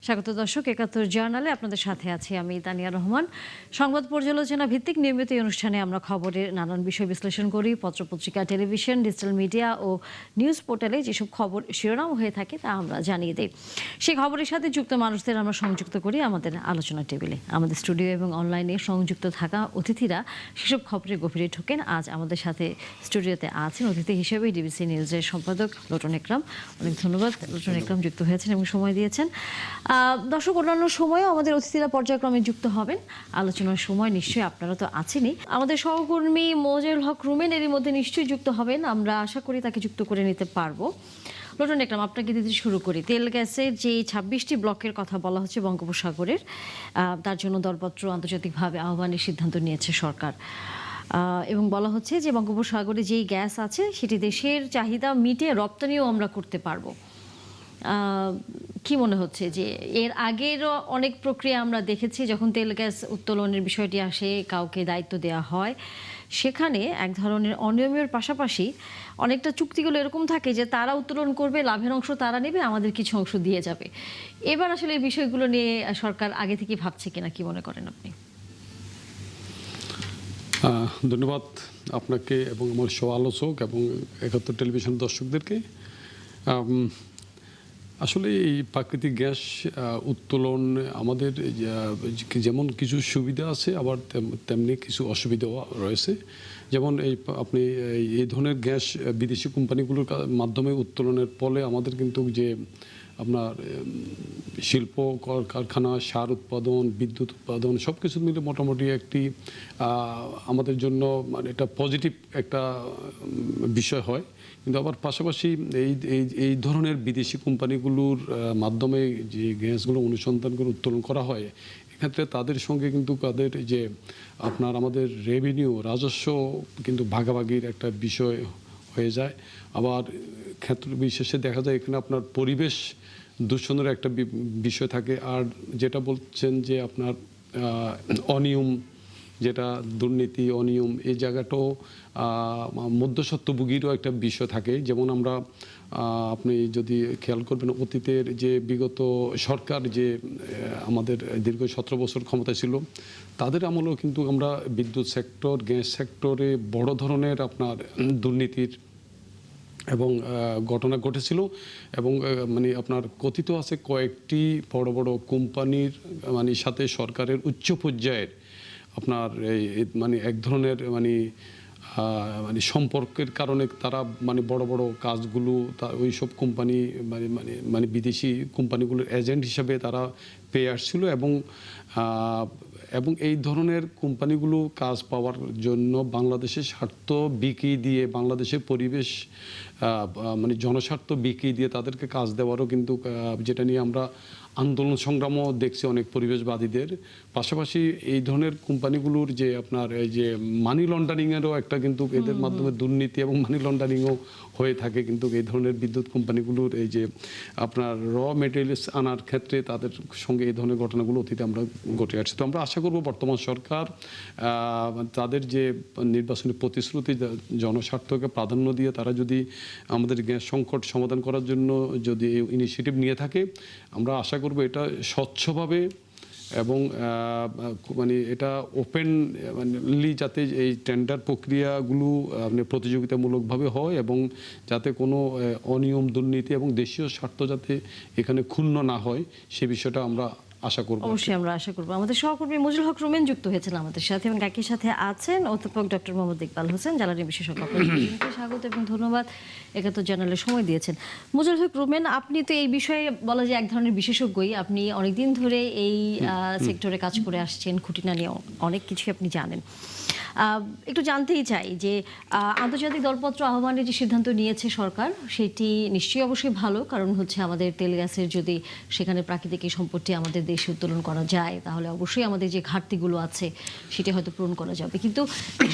স্বাগত দর্শক, ৭১ জার্নালে আপনাদের সাথে আছি আমি তানিয়া রহমান। সংবাদ পর্যালোচনা ভিত্তিক নিয়মিত এই অনুষ্ঠানে আমরা খবরের নানান বিষয় বিশ্লেষণ করি। পত্রপত্রিকা, টেলিভিশন, ডিজিটাল মিডিয়া ও নিউজ পোর্টালে যেসব খবর শিরোনাম হয়ে থাকে তা আমরা জানিয়ে দিই। সেই খবরের সাথে যুক্ত মানুষদের আমরা সংযুক্ত করি আমাদের আলোচনা টেবিলে। আমাদের স্টুডিও এবং অনলাইনে সংযুক্ত থাকা অতিথিরা সেসব খবরের গভীরে ঢোকেন। আজ আমাদের সাথে স্টুডিওতে আছেন অতিথি হিসেবে ডিবিসি নিউজের সম্পাদক লোটন একরাম। অনেক ধন্যবাদ লোটন একরাম যুক্ত হয়েছেন এবং সময় দিয়েছেন। দর্শক, অন্যান্য সময়ও আমাদের অতিথিরা পর্যায়ক্রমে যুক্ত হবেন আলোচনার সময়। নিশ্চয়ই আপনারা তো আছেনই। আমাদের সহকর্মী মোজারুল হক রুমেন এরই মধ্যে নিশ্চয়ই যুক্ত হবেন, আমরা আশা করি তাকে যুক্ত করে নিতে পারবো। লোটন একরাম, আপনাকে দিতে শুরু করি। তেল গ্যাসের যে ২৬টি ব্লকের কথা বলা হচ্ছে বঙ্গোপসাগরের, তার জন্য দরপত্র আন্তর্জাতিকভাবে আহ্বানের সিদ্ধান্ত নিয়েছে সরকার এবং বলা হচ্ছে যে বঙ্গোপসাগরে যেই গ্যাস আছে সেটি দেশের চাহিদা মিটিয়ে রপ্তানিও আমরা করতে পারবো। কি মনে হচ্ছে যে এর আগেরও অনেক প্রক্রিয়া আমরা দেখেছি, যখন তেল গ্যাস উত্তোলনের বিষয়টি আসে কাউকে দায়িত্ব দেওয়া হয়, সেখানে এক ধরনের অনিয়মের পাশাপাশি অনেকটা চুক্তিগুলো এরকম থাকে যে তারা উত্তোলন করবে, লাভের অংশ তারা নেবে, আমাদের কিছু অংশ দিয়ে যাবে। এবার আসলে এই বিষয়গুলো নিয়ে সরকার আগে থেকে ভাবছে কিনা, কি মনে করেন আপনি? ধন্যবাদ আপনাকে এবং আমার সহ আলোচক এবং ৭১ টেলিভিশন দর্শকদেরকে। আসলে এই প্রাকৃতিক গ্যাস উত্তোলন আমাদের যেমন কিছু সুবিধা আছে, আবার তেমনি কিছু অসুবিধাও রয়েছে। যেমন আপনি এই ধরনের গ্যাস বিদেশি কোম্পানিগুলোর মাধ্যমে উত্তোলনের ফলে আমাদের কিন্তু যে আপনার শিল্প কারখানা, সার উৎপাদন, বিদ্যুৎ উৎপাদন সব কিছু মিলে মোটামুটি একটি আমাদের জন্য মানে এটা পজিটিভ একটা বিষয় হয়। কিন্তু আবার পাশাপাশি এই ধরনের বিদেশি কোম্পানিগুলোর মাধ্যমে যে গ্যাসগুলো অনুসন্ধান করে উত্তোলন করা হয়, এক্ষেত্রে তাদের সঙ্গে কিন্তু তাদের যে আপনার আমাদের রেভিনিউ, রাজস্ব কিন্তু ভাগাভাগির একটা বিষয় হয়ে যায়। আবার ক্ষেত্র বিশেষে দেখা যায় এখানে আপনার পরিবেশ দূষণের একটা বিষয় থাকে। আর যেটা বলছেন যে আপনার অনিয়ম, যেটা দুর্নীতি, অনিয়ম, এই জায়গাটাও মধ্যস্বত্বভোগীরও একটা বিষয় থাকে। যেমন আমরা আপনি যদি খেয়াল করবেন, অতীতের যে বিগত সরকার যে আমাদের দীর্ঘ ১৭ বছর ক্ষমতা ছিল, তাদের আমলেও কিন্তু আমরা বিদ্যুৎ সেক্টর, গ্যাস সেক্টরে বড় ধরনের আপনার দুর্নীতির এবং ঘটনা ঘটেছিল। এবং মানে আপনার কথিত আছে কয়েকটি বড় বড় কোম্পানির মানে সাথে সরকারের উচ্চ পর্যায়ের আপনার মানে এক ধরনের মানে সম্পর্কের কারণে তারা মানে বড় বড় কাজগুলো ওই সব কোম্পানি মানে মানে মানে বিদেশি কোম্পানিগুলোর এজেন্ট হিসাবে তারা পেয়ে আসছিল। এবং এই ধরনের কোম্পানিগুলো কাজ পাওয়ার জন্য বাংলাদেশের স্বার্থ বিক্রি দিয়ে, বাংলাদেশের পরিবেশ মানে জনস্বার্থ বিক্রি দিয়ে তাদেরকে কাজ দেওয়ারও কিন্তু, যেটা নিয়ে আমরা আন্দোলন সংগ্রামও দেখছি অনেক পরিবেশবাদীদের। পাশাপাশি এই ধরনের কোম্পানিগুলোর যে আপনার এই যে মানি লন্ডারিংয়েরও একটা কিন্তু এদের মাধ্যমে দুর্নীতি এবং মানি লন্ডারিংও হয়ে থাকে। কিন্তু এই ধরনের বিদ্যুৎ কোম্পানিগুলোর এই যে আপনার র মেটেরিয়ালস আনার ক্ষেত্রে তাদের সঙ্গে এই ধরনের ঘটনাগুলো অতীতে আমরা ঘটে আসছি। তো আমরা আশা করব বর্তমান সরকার তাদের যে নির্বাচনী প্রতিশ্রুতি, জনস্বার্থকে প্রাধান্য দিয়ে তারা যদি আমাদের গ্যাস সংকট সমাধান করার জন্য যদি ইনিশিয়েটিভ নিয়ে থাকে, আমরা আশা করব এটা স্বচ্ছভাবে এবং মানে এটা ওপেনলি যাতে এই টেন্ডার প্রক্রিয়াগুলো প্রতিযোগিতামূলকভাবে হয় এবং যাতে কোনো অনিয়ম, দুর্নীতি এবং দেশীয় স্বার্থ যাতে এখানে ক্ষুণ্ণ না হয়, সে বিষয়টা আমরা আশা করব। অবশ্যই আমরা আশা করব। আমাদের সহকর্মী মোজারুল হক রুমেন যুক্ত হয়েছেন আমাদের সাথে এবং একই সাথে আছেন অধ্যাপক ডক্টর মোহাম্মদ ইকবাল হোসেন, জ্বালানি বিশেষজ্ঞ। আপনাকে স্বাগত এবং ধন্যবাদ ৭১ জার্নালে সময় দিয়েছেন। মোজারুল হক রুমেন, আপনি তো এই বিষয়ে বলা যায় এক ধরনের বিশেষজ্ঞই। আপনি অনেকদিন ধরে এই সেক্টরে কাজ করে আসছেন, খুঁটিনাটি অনেক কিছু আপনি জানেন। একটু জানতেই চাই যে আন্তর্জাতিক দরপত্র আহ্বানের যে সিদ্ধান্ত নিয়েছে সরকার, সেটি নিশ্চয়ই অবশ্যই ভালো, কারণ হচ্ছে আমাদের তেল গ্যাসের যদি সেখানে প্রাকৃতিক এই সম্পদটি আমাদের দেশে উত্তোলন করা যায়, তাহলে অবশ্যই আমাদের যে ঘাটতিগুলো আছে সেটি হয়তো পূরণ করা যাবে। কিন্তু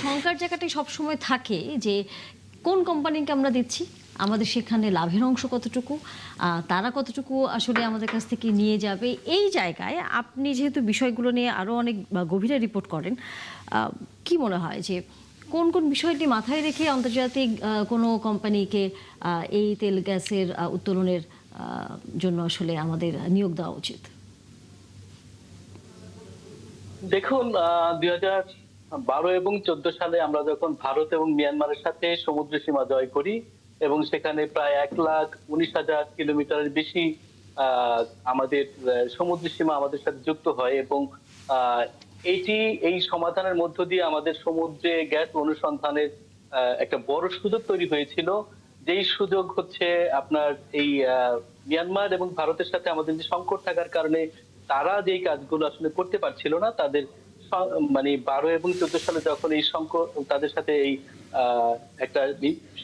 শঙ্কার জায়গাটাই সবসময় থাকে যে কোন কোম্পানিকে আমরা দিচ্ছি, আমাদের সেখানে লাভের অংশ কতটুকু, তারা কতটুকু আসলে আমাদের কাছ থেকে নিয়ে যাবে। এই জায়গায় আপনি যেহেতু বিষয়গুলো নিয়ে আরও অনেক গভীরে রিপোর্ট করেন, কি মনে হয় যে কোন কোন বিষয়টি মাথায় রেখে আন্তর্জাতিক কোনো কোম্পানিকে এই তেল গ্যাসের উত্তোলনের জন্য আসলে আমাদের নিয়োগ দেওয়া উচিত? দেখুন 2012 এবং 14 সালে আমরা যখন ভারত এবং মিয়ানমারের সাথে সমুদ্র সীমা জয় করি এবং সেখানে প্রায় 1,19,000 কিলোমিটারের বেশি আহ, আমাদের সমুদ্র সীমা আমাদের সাথে যুক্ত হয় এবং আহ, এই সমাধানের মধ্য দিয়ে আমাদের সমুদ্রে গ্যাস অনুসন্ধানের একটা বড় সুযোগ তৈরি হয়েছিল। যেই সুযোগ হচ্ছে আপনার এই মিয়ানমার এবং ভারতের সাথে আমাদের যে সংকট থাকার কারণে তারা যেই কাজগুলো আসলে করতে পারছিল না, তাদের মানে 12 এবং 14 সালে যখন এই সংকট তাদের সাথে এই একটা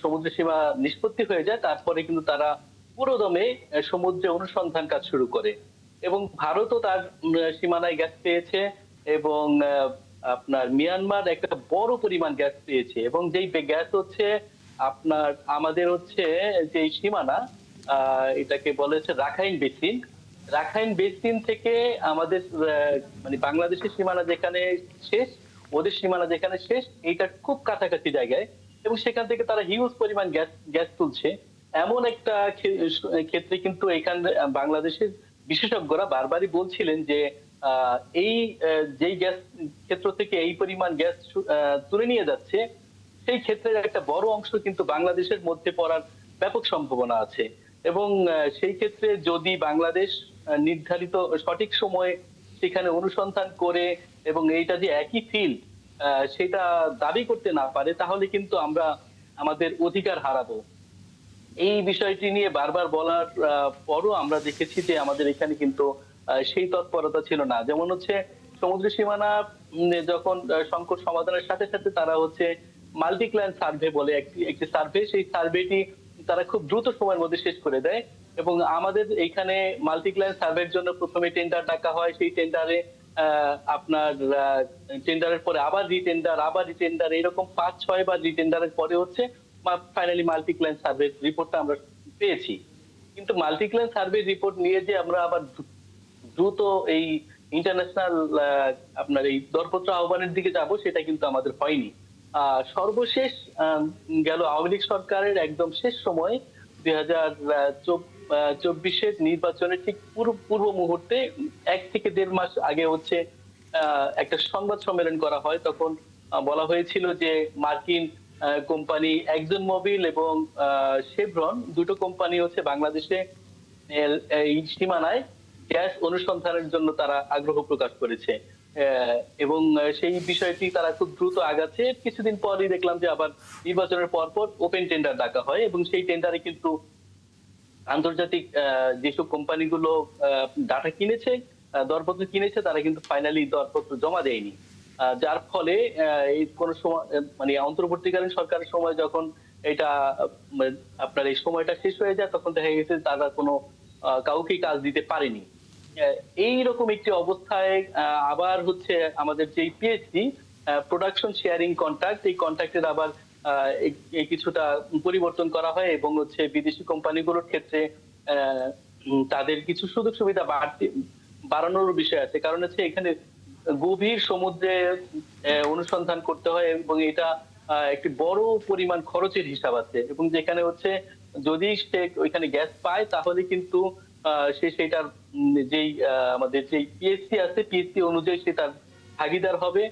সমুদ্র সীমা নিষ্পত্তি হয়ে যায়, তারপরে কিন্তু তারা পুরোদমে সমুদ্রে অনুসন্ধান কাজ শুরু করে এবং ভারতও তার সীমানায় গ্যাস পেয়েছে এবং আপনার মিয়ানমার একটা বড় পরিমাণ গ্যাস পেয়েছে এবং যেই গ্যাস হচ্ছে আপনার আমাদের হচ্ছে যে সীমানা এটাকে বলে হচ্ছে রাখাইন বেসিন থেকে আমাদের মানে বাংলাদেশের সীমানা যেখানে শেষ, ওদের সীমানা যেখানে শেষ, এইটা খুব কাছাকাছি জায়গায় এবং সেখান থেকে তারা হিউজ পরিমাণ গ্যাস তুলছে। এমন একটা ক্ষেত্রে কিন্তু এখানে বাংলাদেশের বিশেষজ্ঞরা বারবারই বলছিলেন যে এই যেই গ্যাস ক্ষেত্র থেকে এই পরিমাণ গ্যাস তুলে নিয়ে যাচ্ছে, সেই ক্ষেত্রের একটা বড় অংশ কিন্তু বাংলাদেশের মধ্যে পড়ার ব্যাপক সম্ভাবনা আছে এবং সেই ক্ষেত্রে যদি বাংলাদেশ নির্ধারিত সঠিক সময়ে সেখানে অনুসন্ধান করে এবং এইটা যে একই ফিল্ড সেটা দাবি করতে না পারে, তাহলে কিন্তু আমরা আমাদের অধিকার হারাবো। এই বিষয়টি নিয়ে বারবার বলার পরও আমরা দেখেছি যে আমাদের এখানে কিন্তু সেই তৎপরতা ছিল না। যেমন হচ্ছে সমুদ্র সীমানা যখন সংকট সমাধানের সাথে সাথে তারা হচ্ছে মাল্টি ক্লায়েন্ট সার্ভে বলে একটি সার্ভে, সেই সার্ভেটি তারা খুব দ্রুত সময়ের মধ্যে শেষ করে দেয় এবং আমাদের এইখানে মাল্টি ক্লায়েন্ট সার্ভের জন্য প্রথমে টেন্ডার ডাকা হয়, সেই টেন্ডারে আপনার টেন্ডারের পরে আবার রিটেন্ডার এরকম 5-6 বার রিটেন্ডারের পরে হচ্ছে ফাইনালি মাল্টি ক্লায়েন্ট সার্ভে রিপোর্টটা আমরা পেয়েছি। কিন্তু মাল্টি ক্লায়েন্ট সার্ভে রিপোর্ট নিয়ে যে আমরা আবার দ্রুত এই ইন্টারন্যাশনাল আপনার এই দরপত্র আহ্বানের দিকে যাব, সেটা কিন্তু আমাদের হয়নি। সর্বশেষ গেল আওয়ামী লীগ সরকারের একদম শেষ সময় 2024 নির্বাচনের ঠিক পূর্ব মুহূর্তে 1 থেকে 1.5 মাস আগে হচ্ছে একটা সংবাদ সম্মেলন করা হয়। তখন বলা হয়েছিল যে মার্কিন কোম্পানি এক্সন মোবিল এবং শেভরন দুটো কোম্পানি হচ্ছে বাংলাদেশে এই সীমানায় গ্যাস অনুসন্ধানের জন্য তারা আগ্রহ প্রকাশ করেছে এবং সেই বিষয়টি তারা খুব দ্রুত আগাচ্ছে। কিছুদিন পরই দেখলাম যে আবার নির্বাচনের পর ওপেন টেন্ডার ডাকা হয় এবং সেই টেন্ডারে কিন্তু আন্তর্জাতিক যেসব কোম্পানিগুলো ডাটা কিনেছে, দরপত্র কিনেছে, তারা কিন্তু ফাইনালি দরপত্র জমা দেয়নি। যার ফলে এই কোন সময় মানে অন্তর্বর্তীকালীন সরকারের সময় যখন এটা আপনার এই সময়টা শেষ হয়ে যায়, তখন দেখা গেছে তারা কোনো কাউকে কাজ দিতে পারেনি। এইরকম একটি অবস্থায় আবার হচ্ছে আমাদের যে পিএসসি প্রোডাকশন শেয়ারিং কন্ট্রাক্ট, এই কন্ট্রাক্টের আবার কিছুটা পরিবর্তন করা হয় এবং হচ্ছে বিদেশি কোম্পানিগুলোর ক্ষেত্রে তাদের কিছু সুযোগ সুবিধা বাড়ানোর বিষয় আছে। কারণ হচ্ছে এখানে গভীর সমুদ্রে অনুসন্ধান করতে হয় এবং এটা একটি বড় পরিমাণ খরচের হিসাব আছে এবং যেখানে হচ্ছে যদি সে ওইখানে গ্যাস পায়, তাহলে কিন্তু সে সেটার যেই আমাদের যে পিএসসি আছে, পিএসসি অনুযায়ী সে তার ভাগিদার হবে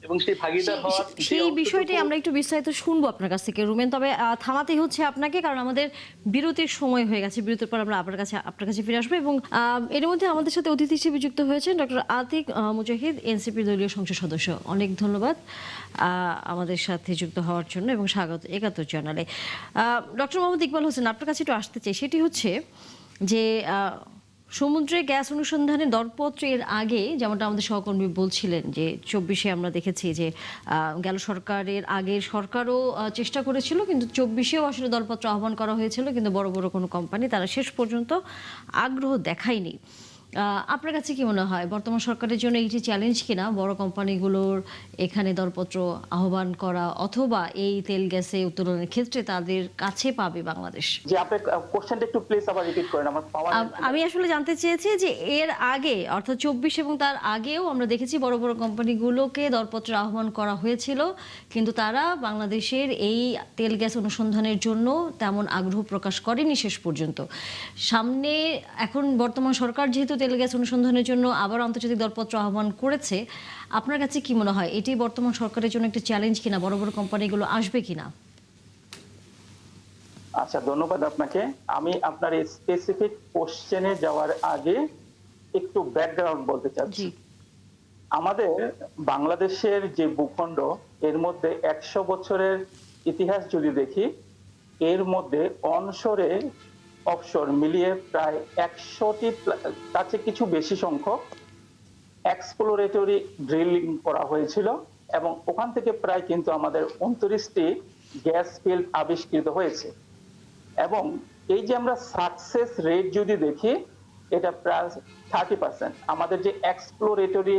এবং সেই ভাগিদার হওয়ার সেই বিষয়টি আমরা একটু বিস্তারিত শুনবো আপনার কাছ থেকে রুমেন, তবে থামাতেই হচ্ছে আপনাকে, কারণ আমাদের বিরতির সময় হয়ে গেছে। বিরতির পর আমরা আপনার কাছে ফিরে আসবো এবং এর মধ্যে আমাদের সাথে অতিথি হিসেবে যুক্ত হয়েছেন ডক্টর আতিক মুজাহিদ, এনসিপির দলীয় সংসদ সদস্য। অনেক ধন্যবাদ আমাদের সাথে যুক্ত হওয়ার জন্য এবং স্বাগত 71 চ্যানেলে। ডক্টর মোহাম্মদ ইকবাল হোসেন, আপনার কাছে একটু আসতে চাই। সেটি হচ্ছে যে সমুদ্রে গ্যাস অনুসন্ধানের দরপত্রের আগে, যেমনটা আমাদের সহকর্মী বলছিলেন যে 24-এ আমরা দেখেছি যে গেল সরকারের আগের সরকারও চেষ্টা করেছিল, কিন্তু 24-এও আসলে দরপত্র আহ্বান করা হয়েছিল, কিন্তু বড় বড় কোনো কোম্পানি তারা শেষ পর্যন্ত আগ্রহ দেখায়নি। আপনার কাছে কি মনে হয় বর্তমান সরকারের জন্য এইটি চ্যালেঞ্জ কিনা, বড় কোম্পানিগুলোর এখানে দরপত্র আহ্বান করা অথবা এই তেল গ্যাসে উত্তোলনের ক্ষেত্রে তাদের কাছে পাবে বাংলাদেশ? যে আপনি কোশ্চেনটা একটু প্লিজ আবার রিপিট করেন, আমার পাওয়ার। আমি আসলে জানতে চেয়েছি যে এর আগে অর্থাৎ 24 এবং তার আগেও আমরা দেখেছি বড় বড় কোম্পানিগুলোকে দরপত্র আহ্বান করা হয়েছিল, কিন্তু তারা বাংলাদেশের এই তেল গ্যাস অনুসন্ধানের জন্য তেমন আগ্রহ প্রকাশ করেনি শেষ পর্যন্ত। সামনে এখন বর্তমান সরকার যেহেতু তেল গ্যাস অনুসন্ধানের জন্য আবার আন্তর্জাতিক দরপত্র আহ্বান করেছে। আপনার কাছে কি মনে হয় এটি বর্তমান সরকারের জন্য একটা চ্যালেঞ্জ কিনা, বড় বড় কোম্পানিগুলো আসবে কিনা? আচ্ছা, ধন্যবাদ আপনাকে। আমি আপনার এই স্পেসিফিক কোশ্চেনে যাওয়ার আগে একটু ব্যাকগ্রাউন্ড বলতে চাচ্ছি। জি। আমাদের বাংলাদেশের যে ভূখণ্ড, এর মধ্যে 100 বছরের ইতিহাস যদি দেখি, এর মধ্যে অনশোরে অফশোর মিলিয়ে প্রায় 100টি কাছে কিছু বেশি সংখ্যক এক্সপ্লোরেটরি ড্রিলিং করা হয়েছিল, এবং ওখান থেকে প্রায় কিন্তু আমাদের 29টি গ্যাস ফিল্ড আবিষ্কৃত হয়েছে। এবং এই যে আমরা সাকসেস রেট যদি দেখি, এটা প্রায় 30%। আমাদের যে এক্সপ্লোরেটরি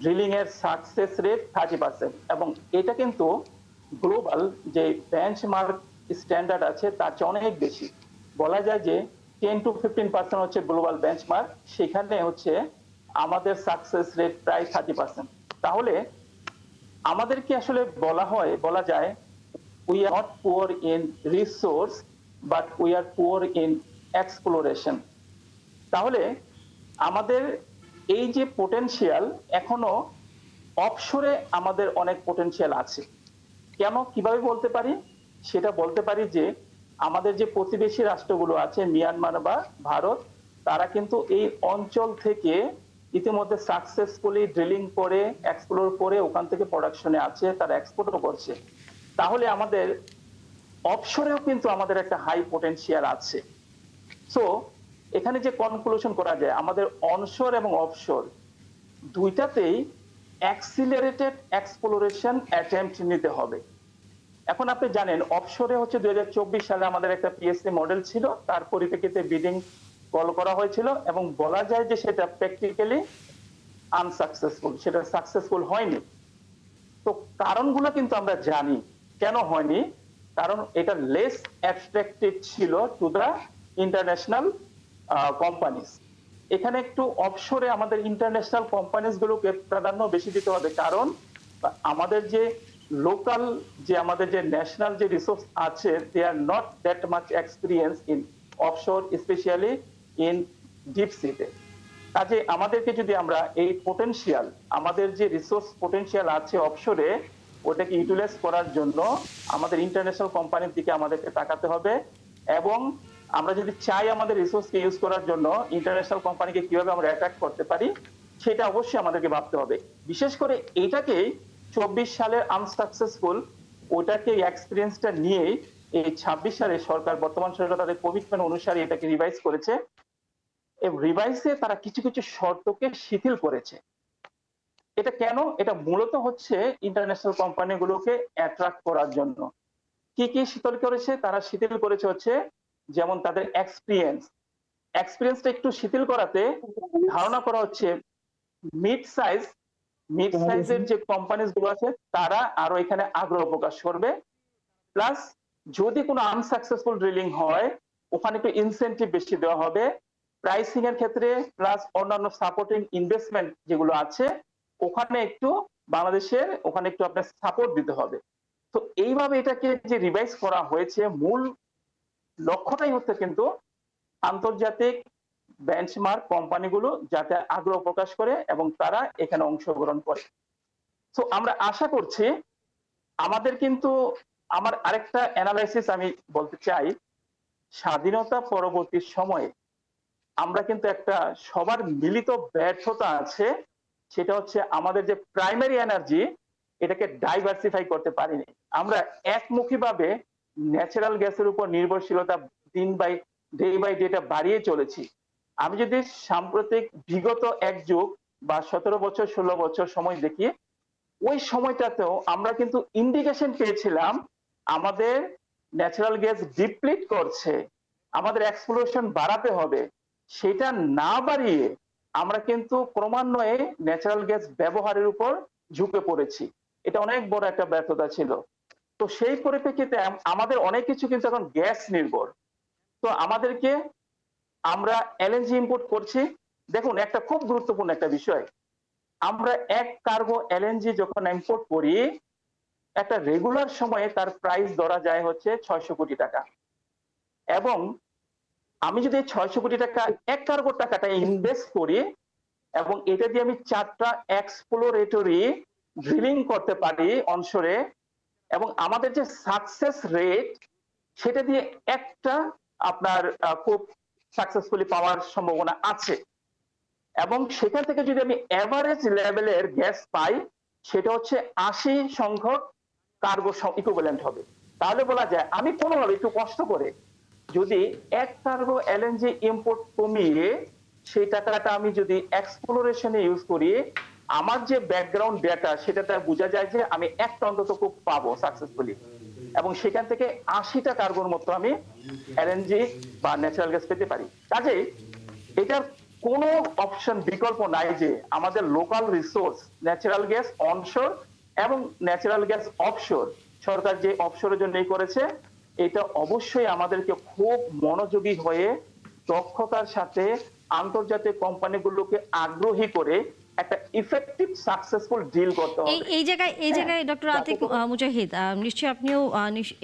ড্রিলিং এর সাকসেস রেট 30%, এবং এটা কিন্তু গ্লোবাল যে বেঞ্চমার্ক স্ট্যান্ডার্ড আছে তার চেয়ে অনেক বেশি। বলা যায় যে 10 to 15% হচ্ছে গ্লোবাল বেঞ্চমার্ক, সেখানে হচ্ছে আমাদের সাকসেস রেট প্রায় 30%। তাহলে আমাদেরকে আসলে বলা যায় we are not poor in resource but we are poor in exploration। তাহলে আমাদের এই যে পোটেনশিয়াল, এখনো অফশোরে আমাদের অনেক পোটেনশিয়াল আছে। কেন, কিভাবে বলতে পারি? সেটা বলতে পারি যে আমাদের যে প্রতিবেশী রাষ্ট্রগুলো আছে, মিয়ানমার বা ভারত, তারা কিন্তু এই অঞ্চল থেকে ইতিমধ্যে সাকসেসফুলি ড্রিলিং করে এক্সপ্লোর করে ওখান থেকে প্রোডাকশনে আছে, তারা এক্সপোর্টও করছে। তাহলে আমাদের অফশোরেও কিন্তু আমাদের একটা হাই পোটেনশিয়াল আছে। সো এখানে যে কনক্লুশন করা যায়, আমাদের অনশোর এবং অফশোর দুইটাতেই অ্যাক্সিলারেটেড এক্সপ্লোরেশন অ্যাটেম্পট নিতে হবে। এখন আপনি জানেন অফশোরে হচ্ছে 2024 সালে আমাদের একটা পিএসসি মডেল ছিল, তার পরিপ্রেক্ষিতে বিডিং কল করা হয়েছিল, এবং বলা যায় যে সেটা প্র্যাকটিক্যালি আনসাকসেসফুল, সেটা সাকসেসফুল হয়নি। তো কারণগুলো কিন্তু আমরা জানি কেন হয়নি। কারণ এটা লেস অ্যাট্রাক্টিভ ছিল টু দা ইন্টারন্যাশনাল কোম্পানিজ। এখানে একটু অফশোরে আমাদের ইন্টারন্যাশনাল কোম্পানিজ গুলোকে প্রাধান্য বেশি দিতে হবে, কারণ আমাদের যে লোকাল যে আমাদের যে ন্যাশনাল যে রিসোর্স আছে, they are not that much experience in offshore, specially in deep সিতে। কাজে আমাদেরকে যদি আমরা এই পোটেনশিয়াল, আমাদের যে রিসোর্স পোটেনশিয়াল আছে অফশোরে, ওটাকে ইউটিলাইজ করার জন্য আমাদের ইন্টারন্যাশনাল কোম্পানির দিকে আমাদেরকে তাকাতে হবে। এবং আমরা যদি চাই আমাদের রিসোর্সকে ইউজ করার জন্য ইন্টারন্যাশনাল কোম্পানিকে কিভাবে আমরা অ্যাট্রাক্ট করতে পারি, সেটা অবশ্যই আমাদেরকে ভাবতে হবে। বিশেষ করে এইটাকেই 24 সালের আনসাকসেসফুল, ওটাকে এক্সপিরিয়েন্সটা নিয়েই এই 26 সালে সরকার, বর্তমান সরকার তাদের কমিটমেন্ট অনুসারে এটাকে রিভাইজ করেছে। এই রিভাইসে তারা কিছু কিছু শর্তকে শিথিল করেছে। এটা কেন? এটা মূলত হচ্ছে ইন্টারন্যাশনাল কোম্পানিগুলোকে অ্যাট্রাক্ট করার জন্য। কি কি শিথিল করেছে? তারা শিথিল করেছে হচ্ছে যেমন তাদের এক্সপিরিয়েন্সটা একটু শিথিল করাতে ধারণা করা হচ্ছে মিড সাইজের যে কোম্পানিজ গুলো আছে তারা আরো এখানে আগ্রহ প্রকাশ করবে। প্লাস যদি কোনো আনসাকসেসফুল ড্রিলিং হয়, ওখানে একটু ইনসেন্টিভ বেশি দেওয়া হবে প্রাইসিং এর ক্ষেত্রে, প্লাস অন্যান্য সাপোর্টিং ইনভেস্টমেন্ট যেগুলো আছে ওখানে একটু বাংলাদেশের ওখানে একটু আপনার সাপোর্ট দিতে হবে। তো এইভাবে এটাকে যে রিভাইজ করা হয়েছে, মূল লক্ষ্যটাই হচ্ছে কিন্তু আন্তর্জাতিক বেঞ্চমার্ক কোম্পানিগুলো যাতে আগ্রহ প্রকাশ করে এবং তারা এখানে অংশগ্রহণ করে। তো আমরা আশা করছি আমাদের কিন্তু, আমার আরেকটা অ্যানালাইসিস আমি বলতে চাই, স্বাধীনতা পরবর্তী সময়ে আমরা কিন্তু একটা সবার মিলিত ব্যর্থতা আছে, সেটা হচ্ছে আমাদের যে প্রাইমারি এনার্জি, এটাকে ডাইভার্সিফাই করতে পারিনি। আমরা একমুখীভাবে ন্যাচারাল গ্যাসের উপর নির্ভরশীলতা ডে বাই ডেটা বাড়িয়ে চলেছি। আমি যদি সাম্প্রতিক বিগত এক যুগ বা 17 বছর 16 বছর সময় দেখি, ওই সময়টাতেও আমরা কিন্তু ইন্ডিকেশন পেয়েছিলাম আমাদের ন্যাচারাল গ্যাস ডিপ্লিট করছে, আমাদের এক্সপ্লোরেশন বাড়াতে হবে। সেটা না বাড়িয়ে আমরা কিন্তু ক্রমান্বয়ে ন্যাচারাল গ্যাস ব্যবহারের উপর ঝুঁকে পড়েছি। এটা অনেক বড় একটা ব্যর্থতা ছিল। তো সেই পরিপ্রেক্ষিতে আমাদের অনেক কিছু কিন্তু এখন গ্যাস নির্ভর। তো আমাদেরকে, আমরা এলএনজি ইম্পোর্ট করছি। দেখুন, একটা খুব গুরুত্বপূর্ণ একটা বিষয়, আমরা এক কার্গো এলএনজি যখন ইম্পোর্ট করি, একটা রেগুলার সময়ে তার প্রাইস ধরা যায় হচ্ছে 600 কোটি টাকা, এবং আমি যদি 600 কোটি টাকা 1 কার্গো টাকাটা ইনভেস্ট করি এবং এটা দিয়ে আমি 4টা এক্সপ্লোরেটরি ড্রিলিং করতে পারি অনশোরে, এবং আমাদের যে সাকসেস রেট সেটা দিয়ে একটা আপনার খুব সাকসেসফুলি পাওয়ার সম্ভাবনা আছে, এবং সেখান থেকে যদি আমি এভারেজ লেভেলের গ্যাস পাই সেটা হচ্ছে 80 সংখ্যক কার্গো ইকুইভ্যালেন্ট হবে। তাহলে বলা যায় আমি কোনোভাবে একটু কষ্ট করে যদি 1 কার্গো এলএনজি ইম্পোর্ট কমিয়ে সেই টাকাটা আমি যদি এক্সপ্লোরেশনে ইউজ করি, আমার যে ব্যাকগ্রাউন্ড ডেটা সেটাতে বোঝা যায় যে আমি একটা অন্তত খুব পাবো সাকসেসফুলি, এবং সেখান থেকে 80টা কার্গোর মতো আমি এলএনজি বা ন্যাচারাল গ্যাস পেতে পারি। কাজেই এটার কোনো অপশন বিকল্প নাই যে আমাদের লোকাল রিসোর্স ন্যাচারাল গ্যাস অনশোর এবং ন্যাচারাল গ্যাস অফশোর, সরকার যে অফশোরের জন্য করেছে, এটা অবশ্যই আমাদেরকে খুব মনোযোগী হয়ে দক্ষতার সাথে আন্তর্জাতিক কোম্পানিগুলোকে আগ্রহী করে একটা ইফেক্টিভ সাকসেসফুল ডিল করতে হবে। এই জায়গায় ডক্টর আতিক মুজাহিদ, নিশ্চয়ই আপনিও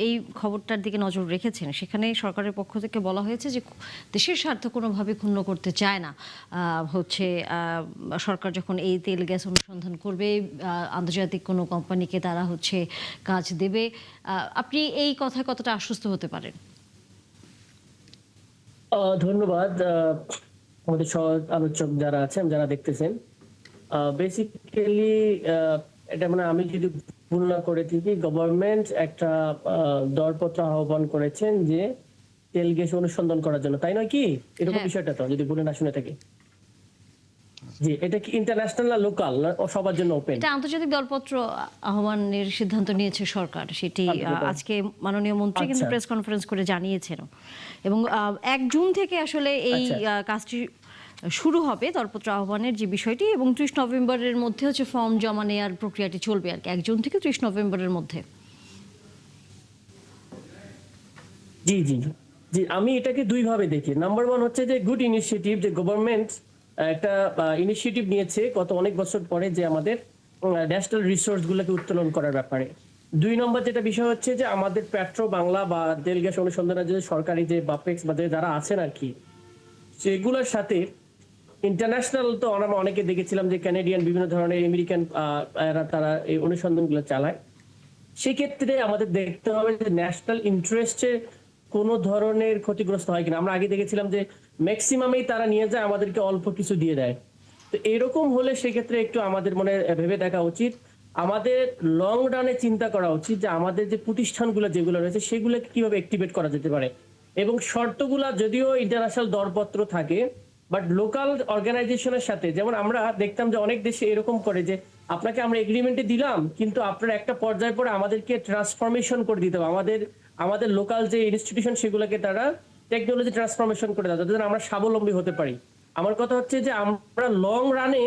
এই খবরটার দিকে নজর রেখেছেন। সেখানে সরকারের পক্ষ থেকে বলা হয়েছে যে দেশের স্বার্থ কোনোভাবে ক্ষুণ্ণ করতে চায় না। হচ্ছে সরকার যখন এই তেল গ্যাস অনুসন্ধান করবে, আন্তর্জাতিক কোনো কোম্পানিকে তারা হচ্ছে কাজ দেবে। আপনি এই কথায় কতটা আশ্বস্ত হতে পারেন? ধন্যবাদ আমাদের সহ আলোচক যারা আছেন, যারা দেখতেছেন। বেসিক্যালি এটা মানে আমি যদি ভুল না করে থাকি, গভর্নমেন্ট একটা দরপত্র আহ্বান করেছেন যে তেল গ্যাস অনুসন্ধান করার জন্য, তাই নয় কি? এরকম বিষয়টা তো যদি ভুলে না শুনে থাকি। জি, এটা কি ইন্টারন্যাশনাল না লোকাল না সবার জন্য ওপেন? এটা আন্তর্জাতিক দরপত্র আহ্বানের সিদ্ধান্ত নিয়েছে সরকার, সেটি আজকে মাননীয় মন্ত্রী কিন্তু প্রেস কনফারেন্স করে জানিয়েছেন। এবং 1 জুন থেকে আসলে এই কাজটি শুরু হবে, দরপত্র আহ্বানের যে বিষয়টি, এবং 30 নভেম্বরের মধ্যে হচ্ছে ফর্ম জমা নেওয়ার প্রক্রিয়াটি চলবে আর কি, 1 জুন থেকে 30 নভেম্বরের মধ্যে। জি জি জি, আমি এটাকে দুই ভাবে দেখি। নাম্বার 1 হচ্ছে যে গুড ইনিশিয়েটিভ, যে গভর্নমেন্ট একটা ইনিশিয়েটিভ নিয়েছে গত অনেক বছর পরে যে আমাদের ন্যাশনাল রিসোর্স গুলোকে উত্তোলন করার ব্যাপারে। 2 নম্বর যেটা বিষয় হচ্ছে যে আমাদের পেট্রো বাংলা বা তেল গ্যাস অনুসন্ধানের যে সরকারি যে বাপেক্স বা যারা আছেন আর কি, সেগুলোর সাথে ইন্টারন্যাশনাল তো আমরা অনেকে দেখেছিলাম যে কানাডিয়ান বিভিন্ন ধরনের আমেরিকান তারা এই অনুসন্ধানগুলো চালায়। সেক্ষেত্রে আমাদের দেখতে হবে যে ন্যাশনাল ইন্টারেস্টে কোনো ধরনের ক্ষতিগ্রস্ত হয় কিনা। আমরা আগে দেখেছিলাম যে ম্যাক্সিমামেই তারা নিয়ে যায়, আমাদেরকে অল্প কিছু দিয়ে দেয়। তো এরকম হলে সেক্ষেত্রে একটু আমাদের মনে ভেবে দেখা উচিত, আমাদের লং রানে চিন্তা করা উচিত যে আমাদের যে প্রতিষ্ঠানগুলো যেগুলো রয়েছে সেগুলোকে কিভাবে অ্যাক্টিভেট করা যেতে পারে। এবং শর্তগুলা যদিও ইন্টারন্যাশনাল দরপত্র থাকে, বাট লোকাল অর্গানাইজেশনের সাথে, যেমন আমরা দেখতাম যে অনেক দেশে এরকম করে যে আপনাকে আমরা এগ্রিমেন্টে দিলাম, কিন্তু আপনার একটা পর্যায়ে পরে আমাদেরকে ট্রান্সফরমেশন করে দিতে হবে, আমাদের লোকাল যে ইনস্টিটিউশন সেগুলোকে তারা টেকনোলজি ট্রান্সফরমেশন করে দেয়, যাতে আমরা স্বাবলম্বী হতে পারি। আমার কথা হচ্ছে যে আমরা লং রানে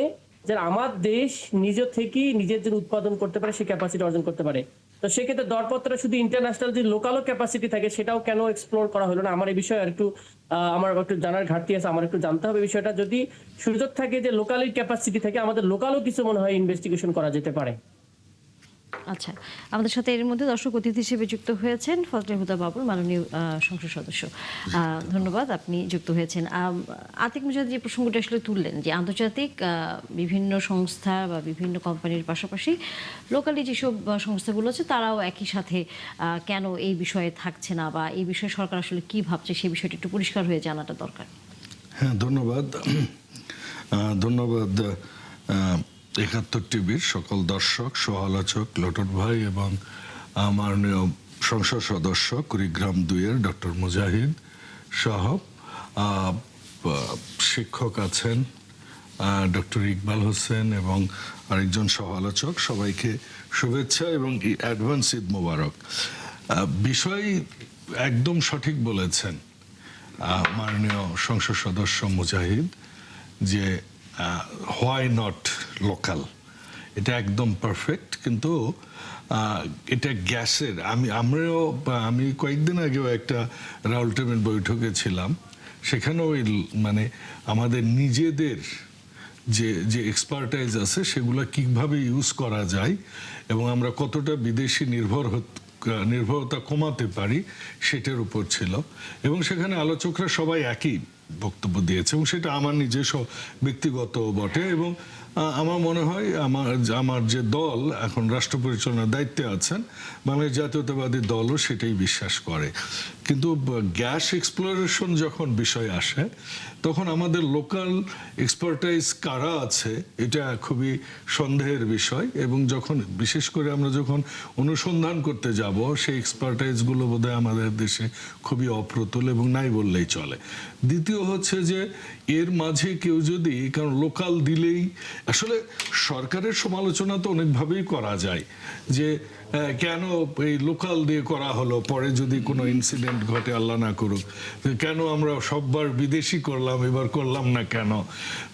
যে আমার দেশ নিজে থেকেই নিজের যে উৎপাদন করতে পারে সেই ক্যাপাসিটি অর্জন করতে পারে। তো সেক্ষেত্রে দরপত্র শুধু ইন্টারন্যাশনাল যে লোকালও ক্যাপাসিটি থাকে সেটাও কেন এক্সপ্লোর করা হলো না? আমার এই বিষয়ে আর একটু আমার একটু জানার ঘাটতি আছে, আমার একটু জানতে হবে বিষয়টা। যদি সুযোগ থাকে যে লোকালের ক্যাপাসিটি থাকে, আমাদের লোকালও কিছু মনে হয় ইনভেস্টিগেশন করা যেতে পারে। আচ্ছা, আমাদের সাথে এর মধ্যে দর্শক অতিথি হিসেবে যুক্ত হয়েছেন ফজলে হুদা বাবুর, মাননীয় সংসদ সদস্য। ধন্যবাদ, আপনি যুক্ত হয়েছেন। আতিক মুজাহিদ যে প্রসঙ্গটা আসলে তুললেন যে আন্তর্জাতিক বিভিন্ন সংস্থা বা বিভিন্ন কোম্পানির পাশাপাশি লোকালি যেসব সংস্থাগুলো আছে তারাও একই সাথে কেন এই বিষয়ে থাকছে না, বা এই বিষয়ে সরকার আসলে কি ভাবছে সেই বিষয়টি একটু পরিষ্কার হয়ে জানাটা দরকার। হ্যাঁ, ধন্যবাদ। 71 টিভির সকল দর্শক, সহ-আলোচক লটন ভাই এবং মাননীয় সংসদ সদস্য কুড়িগ্রাম 2-এর ডক্টর মুজাহিদ সহ শিক্ষক আছেন ডক্টর ইকবাল হোসেন এবং আরেকজন সহ-আলোচক, সবাইকে শুভেচ্ছা এবং অ্যাডভান্স ঈদ মোবারক। বিষয় একদম সঠিক বলেছেন মাননীয় সংসদ সদস্য মুজাহিদ যে হোয়াই নট লোকাল, এটা একদম পারফেক্ট। কিন্তু এটা গ্যাসের আমি কয়েকদিন আগেও একটা রাউলটেমের বৈঠকে ছিলাম, সেখানেও মানে আমাদের নিজেদের যে এক্সপার্টাইজ আছে সেগুলো কিভাবে ইউজ করা যায় এবং আমরা কতটা বিদেশি নির্ভর নির্ভরতা কমাতে পারি সেটার উপর ছিল, এবং সেখানে আলোচকরা সবাই একই বক্তব্য দিয়েছে, এবং সেটা আমার নিজস্ব ব্যক্তিগত বটে। এবং আমার মনে হয় আমার যে দল এখন রাষ্ট্র পরিচালনার দায়িত্বে আছেন, বাংলাদেশ জাতীয়তাবাদী দলও সেটাই বিশ্বাস করে। কিন্তু গ্যাস এক্সপ্লোরেশন যখন বিষয় আসে, তখন আমাদের লোকাল এক্সপার্টাইজ কারা আছে এটা খুবই সন্দেহের বিষয়। এবং যখন বিশেষ করে আমরা যখন অনুসন্ধান করতে যাব, সেই এক্সপার্টাইজগুলো বোধহয় আমাদের দেশে খুবই অপ্রতুল এবং নাই বললেই চলে। দ্বিতীয় হচ্ছে যে এর মাঝে কেউ যদি, কারণ লোকাল দিলেই আসলে সরকারের সমালোচনা তো অনেকভাবেই করা যায়, যে কেন এই লোকাল দিয়ে করা হলো, পরে যদি কোনো ইনসিডেন্ট ঘটে আল্লাহ না করুক, কেন আমরা সববার বিদেশি করলাম, এবার করলাম না কেন।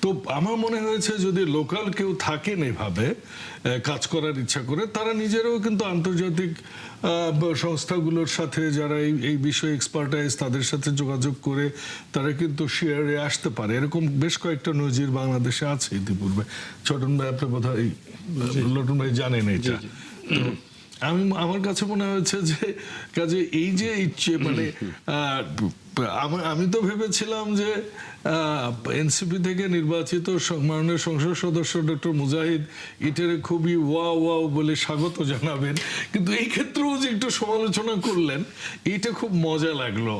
তো আমার মনে হয়েছে যদি লোকাল কেউ থাকেন এভাবে কাজ করার ইচ্ছা করে, তারা নিজেরাও কিন্তু আন্তর্জাতিক সংস্থাগুলোর সাথে যারা এই বিষয়ে এক্সপার্টাইজ, তাদের সাথে যোগাযোগ করে তারা কিন্তু শেয়ারে আসতে পারে। এরকম বেশ কয়েকটা নজির বাংলাদেশে আছে ইতিপূর্বে। ছোটন ভাই আপনি বোধহয়, লটন ভাই জানেন এটা। তো আমার কাছে মনে হয়েছে যে কাজে এই যে ইচ্ছে, মানে আমি তো ভেবেছিলাম যে এনসিপি থেকে নির্বাচিত মাননীয় সংসদ সদস্য ডক্টর মুজাহিদ এটারে খুবই ওয়াও ওয়াও বলে স্বাগত জানাবেন, কিন্তু এই ক্ষেত্রেও যে একটু সমালোচনা করলেন, এইটা খুব মজা লাগলো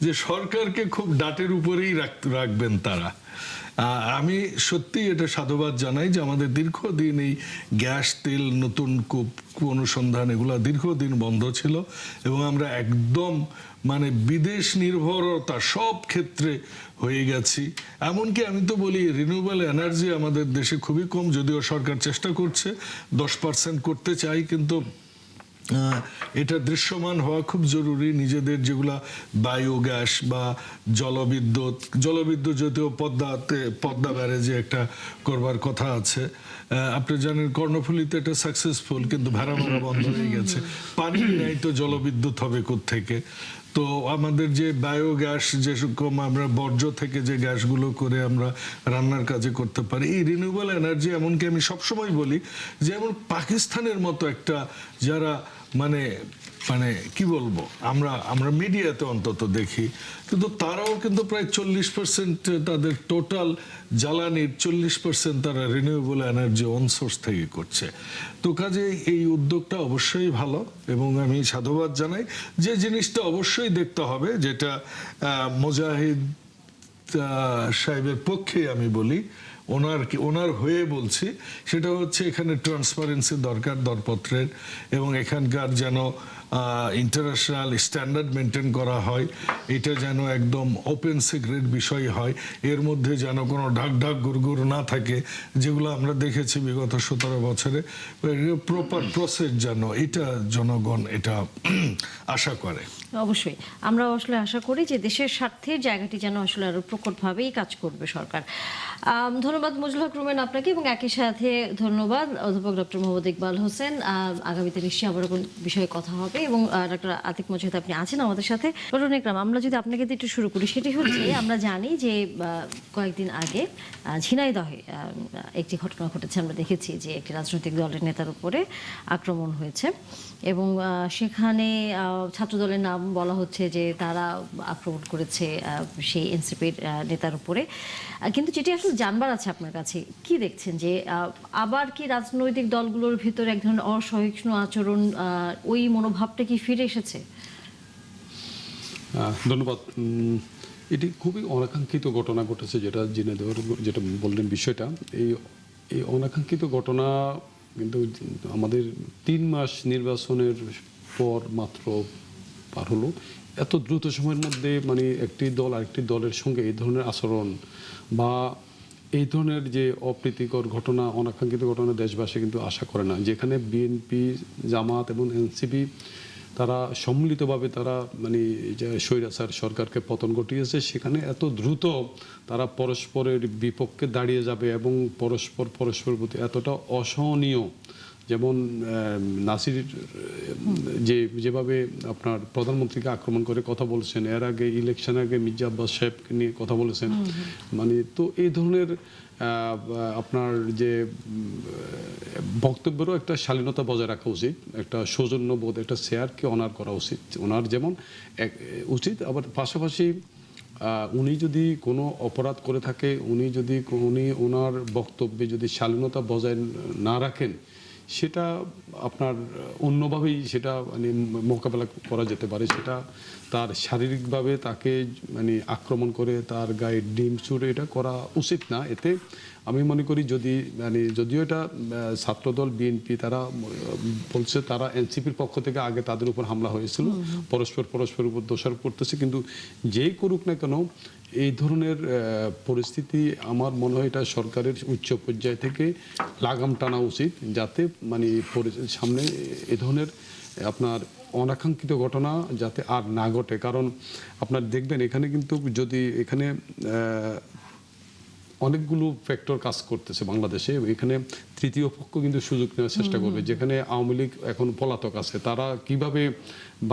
যে সরকারকে খুব ডাটের উপরেই রাখবেন তারা। আমি সত্যি এটা সাধুবাদ জানাই যে আমাদের দীর্ঘদিন এই গ্যাস, তেল, নতুন কূপ অনুসন্ধান এগুলো দীর্ঘদিন বন্ধ ছিল, এবং আমরা একদম মানে বিদেশ নির্ভরতা সব ক্ষেত্রে হয়ে গেছি। এমনকি আমি তো বলি রিনিউয়েবল এনার্জি আমাদের দেশে খুবই কম, যদিও সরকার চেষ্টা করছে 10% করতে চাই, কিন্তু এটা দৃশ্যমান হওয়া খুব জরুরি। নিজেদের যেগুলা বায়োগ্যাস বা জলবিদ্যুৎ যদিও পদ্মা ব্যারেজে একটা করবার কথা আছে, আপনি জানেন কর্ণফুলীতে এটা সাকসেসফুল, কিন্তু ভেড়ামারা বন্ধ হয়ে গেছে। পানি নাই তো জলবিদ্যুৎ হবে কোত্থেকে? তো আমাদের যে বায়োগ্যাস, যেরকম আমরা বর্জ্য থেকে যে গ্যাসগুলো করে আমরা রান্নার কাজে করতে পারি, এই রিনিউয়েবল এনার্জি, এমনকি আমি সবসময় বলি যেমন পাকিস্তানের মতো একটা, যারা মানে মানে কি বলবো, আমরা মিডিয়াতে অন্তত দেখি, কিন্তু তারাও কিন্তু প্রায় 40% তাদের টোটাল জ্বালানির 40% তারা রিনিউয়েবল এনার্জি অন সোর্স থেকে করছে। তো কাজে এই উদ্যোগটা অবশ্যই ভালো, এবং আমি সাধুবাদ জানাই। যে জিনিসটা অবশ্যই দেখতে হবে, যেটা মুজাহিদ সাহেবের পক্ষে আমি বলি, ওনার হয়ে বলছি, সেটা হচ্ছে এখানে ট্রান্সপারেন্সি দরকার দরপত্রের, এবং এখানকার যেন ইন্টারন্যাশনাল স্ট্যান্ডার্ড মেনটেন করা হয়, এটা যেন একদম ওপেন সিক্রেট বিষয় হয়, এর মধ্যে যেন কোনো ঢাক গুড়গুড় না থাকে, যেগুলো আমরা দেখেছি বিগত 17 বছরে। প্রপার প্রসেস যেন, এটা জনগণ এটা আশা করে। অবশ্যই আমরা আসলে আশা করি যে দেশের স্বার্থের জায়গাটি যেন আসলে আরো প্রকটভাবেই কাজ করবে সরকার। ধন্যবাদ মজলুল হক রুমেন আপনাকে, এবং একই সাথে ধন্যবাদ অধ্যাপক ডক্টর মোহাম্মদ ইকবাল হোসেন। আগামীতে নিশ্চয়ই আবার কোন বিষয়ে কথা হবে, এবং ডক্টর আতিক মুজাহিদ আপনি আছেন আমাদের সাথে। ডক্টর ইকরাম, আমরা যদি আপনাকে একটু শুরু করি, সেটি হচ্ছে আমরা জানি যে কয়েকদিন আগে ঝিনাইদহে একটি ঘটনা ঘটেছে। আমরা দেখেছি যে একটি রাজনৈতিক দলের নেতার উপরে আক্রমণ হয়েছে, এবং সেখানে ছাত্রদলের নাম বলা হচ্ছে যে তারা আক্রমণ করেছে সেই এনসিপির নেতার উপরে। কিন্তু যেটি আসলে জানবার আছে আপনার কাছে, কি দেখছেন যে আবার কি রাজনৈতিক দলগুলোর ভিতরে এক ধরনের অসহিষ্ণু আচরণ, ওই মনোভাবটা কি ফিরে এসেছে? ধন্যবাদ। এটি খুবই অনাকাঙ্ক্ষিত ঘটনা ঘটেছে, যেটা জেনে দেওয়ার যেটা বললেন বিষয়টা। এই অনাকাঙ্ক্ষিত ঘটনা কিন্তু আমাদের 3 মাস নির্বাচনের পর মাত্র পার হলো, এত দ্রুত সময়ের মধ্যে মানে একটি দল আরেকটি দলের সঙ্গে এই ধরনের আচরণ বা এই ধরনের যে অপ্রীতিকর ঘটনা, অনাকাঙ্ক্ষিত ঘটনা দেশবাসী কিন্তু আশা করে না। যেখানে বিএনপি, জামাত এবং এনসিপি তারা সম্মিলিতভাবে তারা মানে যে স্বৈরাচার সরকারকে পতন ঘটিয়েছে, সেখানে এত দ্রুত তারা পরস্পরের বিপক্ষে দাঁড়িয়ে যাবে এবং পরস্পরের প্রতি এতটা অসহনীয় যেমন নাসির যেভাবে আপনার প্রধানমন্ত্রীকে আক্রমণ করে কথা বলছেন, এর আগে ইলেকশন আগে মির্জা আব্বাস সাহেবকে নিয়ে কথা বলেছেন, মানে তো এই ধরনের আপনার যে বক্তব্যেরও একটা শালীনতা বজায় রাখা উচিত, একটা সৌজন্যবোধ, একটা শেয়ারকে অনার করা উচিত, ওনার যেমন উচিত। আবার পাশাপাশি উনি যদি কোনো অপরাধ করে থাকে, উনি ওনার বক্তব্যে যদি শালীনতা বজায় না রাখেন, সেটা আপনার অন্যভাবেই সেটা মানে মোকাবেলা করা যেতে পারে। সেটা তার শারীরিকভাবে তাকে মানে আক্রমণ করে তার গায়ে ডিম ছুড়ে এটা করা উচিত না। এতে আমি মনে করি যদি মানে যদিও এটা ছাত্রদল বিএনপি তারা বলছে তারা এনসিপির পক্ষ থেকে আগে তাদের উপর হামলা হয়েছিল, পরস্পর উপর দোষারোপ করতেছে, কিন্তু যেই করুক না কেন এই ধরনের পরিস্থিতি আমার মনে হয় এটা সরকারের উচ্চ পর্যায় থেকে লাগাম টানা উচিত, যাতে মানে সামনে এ ধরনের আপনার অনাকাঙ্ক্ষিত ঘটনা যাতে আর না ঘটে। কারণ আপনার দেখবেন এখানে কিন্তু যদি এখানে অনেকগুলো ফ্যাক্টর কাজ করতেছে বাংলাদেশে, এখানে তৃতীয় পক্ষ কিন্তু সুযোগ নেওয়ার চেষ্টা করবে। যেখানে আওয়ামী লীগ এখন পলাতক আছে, তারা কিভাবে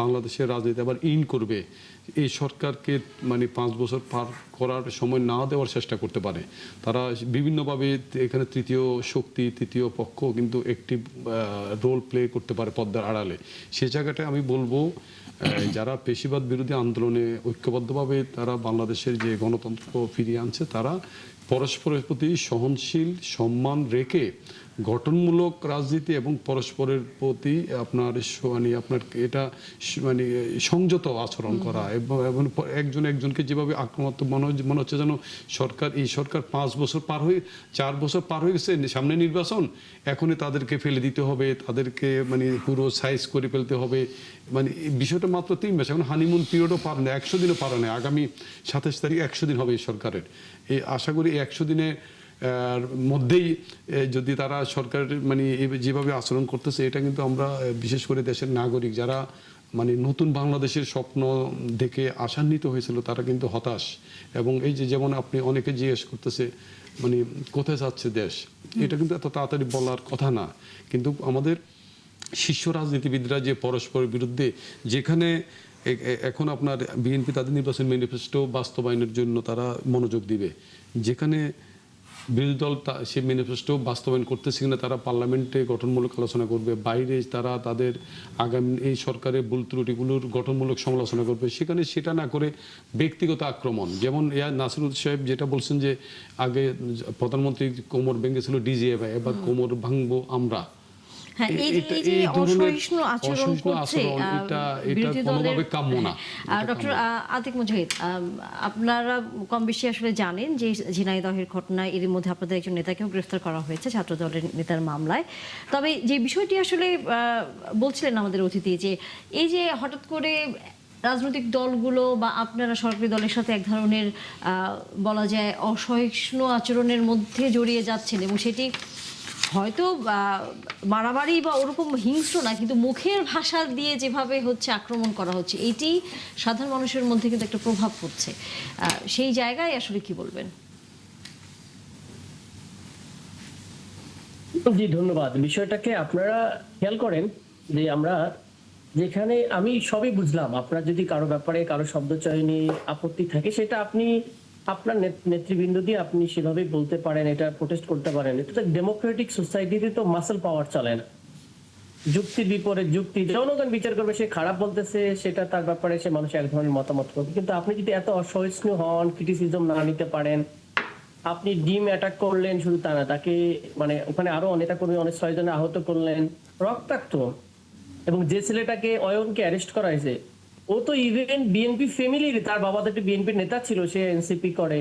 বাংলাদেশের রাজনীতি আবার ইন করবে, এই সরকারকে মানে 5 বছর পার করার সময় না দেওয়ার চেষ্টা করতে পারে। তারা বিভিন্নভাবে এখানে তৃতীয় শক্তি, তৃতীয় পক্ষ কিন্তু একটি রোল প্লে করতে পারে পর্দার আড়ালে। সে জায়গাটায় আমি বলবো যারা পেশিবাদ বিরোধী আন্দোলনে ঐক্যবদ্ধভাবে তারা বাংলাদেশের যে গণতন্ত্র ফিরিয়ে আনছে, তারা পরস্পরের প্রতি সহনশীল সম্মান রেখে গঠনমূলক রাজনীতি এবং পরস্পরের প্রতি আপনার মানে আপনার এটা মানে সংযত আচরণ করা এবং একজন একজনকে যেভাবে আক্রমণাত্মক মনে হচ্ছে যেন এই সরকার 5 বছর পার হয়ে 4 বছর পার হয়ে গেছে, সামনে নির্বাচন, এখনই তাদেরকে ফেলে দিতে হবে, তাদেরকে মানে পুরো সাইজ করে ফেলতে হবে। মানে বিষয়টা মাত্র 3 মাস, এখন হানিমুন পিরিয়ডও পার না, 100 দিনও পার না। আগামী 27 তারিখ 100 দিন হবে এই সরকারের। এই আশা করি 100 দিনে মধ্যেই যদি তারা সরকারের মানে যেভাবে আচরণ করতেছে, এটা কিন্তু আমরা বিশেষ করে দেশের নাগরিক যারা মানে নতুন বাংলাদেশের স্বপ্ন দেখে আশান্বিত হয়েছিল, তারা কিন্তু হতাশ। এবং এই যে যেমন আপনি অনেকে জিজ্ঞেস করতেছে মানে কোথায় যাচ্ছে দেশ, এটা কিন্তু এত তাড়াতাড়ি বলার কথা না। কিন্তু আমাদের শীর্ষ রাজনীতিবিদরা যে পরস্পরের বিরুদ্ধে, যেখানে এখন আপনার বিএনপি তাদের নির্বাচন ম্যানিফেস্টো বাস্তবায়নের জন্য তারা মনোযোগ দিবে, যেখানে বিরোধী দল সেই ম্যানিফেস্টো বাস্তবায়ন করতেছে কিনা তারা পার্লামেন্টে গঠনমূলক আলোচনা করবে, বাইরে তারা তাদের আগামী এই সরকারের ভুল ত্রুটিগুলোর গঠনমূলক সমালোচনা করবে, সেখানে সেটা না করে ব্যক্তিগত আক্রমণ। যেমন নাসিরুল সাহেব যেটা বলছেন যে আগে প্রধানমন্ত্রী কোমর ভেঙেছিল ডিজিএফআই, এবার কোমর ভাঙবো আমরা। হ্যাঁ, এই যে অসহিষ্ণু আচরণ করছে বিরোধী দলের ডক্টর আতিক মুজাহিদ, আপনারা কম বেশি আসলে জানেন যে ঝিনাইদহের ঘটনায় এর মধ্যে আপনাদের একজন নেতাকেও গ্রেফতার করা হয়েছে ছাত্র দলের নেতার মামলায়। তবে যে বিষয়টি আসলে বলছিলেন আমাদের অতিথি, যে এই যে হঠাৎ করে রাজনৈতিক দলগুলো বা আপনারা সরকারি দলের সাথে এক ধরনের বলা যায় অসহিষ্ণু আচরণের মধ্যে জড়িয়ে যাচ্ছেন, এবং সেটি হয়তো মারামারি বা ওরকম হিংস্র না, কিন্তু মুখের ভাষা দিয়ে যেভাবে হচ্ছে আক্রমণ করা হচ্ছে, এটি সাধারণ মানুষের মধ্যে কিন্তু একটা প্রভাব পড়ছে। সেই জায়গায় আসলে কি বলবেন? জি ধন্যবাদ। বিষয়টাকে আপনারা খেয়াল করেন যে আমরা যেখানে আমি সবই বুঝলাম, আপনার যদি কারো ব্যাপারে কারো শব্দ চয়নে আপত্তি থাকে সেটা আপনি আপনার নেতৃবৃন্দ দিয়ে আপনি সেভাবে বলতে পারেন, এটা প্রোটেস্ট করতে পারেন। এটা ডেমোক্রেটিক সোসাইটিতে তো মাসেল পাওয়ার চলে না, যুক্তির বিপরীত যুক্তি জনগণ বিচার করবে, সে খারাপ বলতেছে সেটা তার ব্যাপারে সে মানুষ এক ধরনের মতামত করবে। কিন্তু আপনি যদি এত অসহিষ্ণু হন, ক্রিটিসিজম না নিতে পারেন, আপনি ডিম অ্যাটাক করলেন শুধু তা না, তাকে মানে ওখানে আরো নেতা কর্মী অনেক 6 জন আহত করলেন, রক্তাক্ত। এবং যে ছেলেটাকে অয়নকে অ্যারেস্ট করা হয়েছে, ও তো ইভেন বিএনপি ফ্যামিলির, তার বাবা তো বিএনপির নেতা ছিল, সে এনসিপি করে।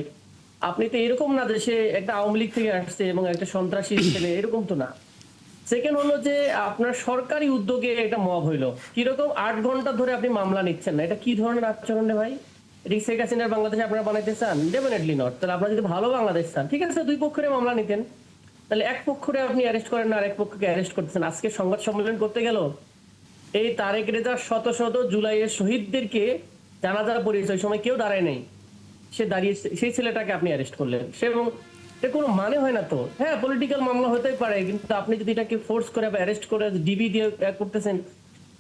আপনি তো এরকম না যে সে একটা আওয়ামী লীগ থেকে আসছে এবং একটা সন্ত্রাসী ছেলে, এরকম তো না। সেকেন্ড হলো যে আপনার সরকারি উদ্যোগে একটা মব হইলো, কিরকম 8 ঘন্টা ধরে আপনি মামলা নিচ্ছেন না, এটা কি ধরনের আচরণ রে ভাই? এটা শেখ হাসিনার বাংলাদেশে আপনারা বানাইতে চান? Definitely not. তাহলে আপনারা যদি ভালো বাংলাদেশ চান, ঠিক আছে 2 পক্ষের মামলা নিতেন, তাহলে এক পক্ষরে আপনি অ্যারেস্ট করেন না, আর এক পক্ষকে অ্যারেস্ট করতেছেন। আজকে সংবাদ সম্মেলন করতে গেল এই তারেক রেজার শত শত জুলাইয়ের শহীদদেরকে জানাজার পরিচয় সময় কেউ দাঁড়ায় নেই, সে দাঁড়িয়ে সেই ছেলেটাকে আপনি অ্যারেস্ট করলেন। সে এবং এটা কোনো মানে হয় না তো। হ্যাঁ, পলিটিক্যাল মামলা হতেই পারে, কিন্তু আপনি যদি এটাকে ফোর্স করে বা অ্যারেস্ট করে ডিবি দিয়ে করতেছেন,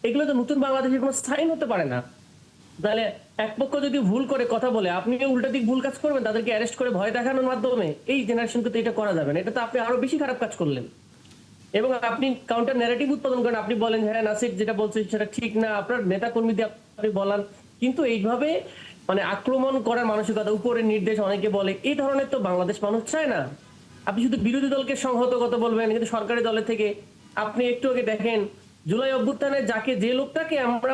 এগুলো তো নতুন বাংলাদেশের কোনো সাইন হতে পারে না। তাহলে এক পক্ষ যদি ভুল করে কথা বলে, আপনি উল্টা দিক ভুল কাজ করবেন, তাদেরকে অ্যারেস্ট করে ভয় দেখানোর মাধ্যমে এই জেনারেশনকে তো এটা করা যাবে না। এটা তো আপনি আরো বেশি খারাপ কাজ করলেন। এবং আপনি কাউন্টার ন্যারেটিভ উৎপাদন করেন, আপনি বলেন হ্যাঁ নাসির যেটা বলছে সেটা ঠিক না, আপনার নেতা কর্মীদের আপনি বলান, কিন্তু এইভাবে মানে আক্রমণ করার মানসিকতা, উপরের নির্দেশ অনেকে বলে, এই ধরনের তো বাংলাদেশ মানুষ চায় না। আপনি শুধু বিরোধী দলকে সংহত কথা বলবেন, কিন্তু সরকারি দলের থেকে আপনি একটু আগে দেখেন জুলাই অভ্যুত্থানে যাকে, যে লোকটাকে আমরা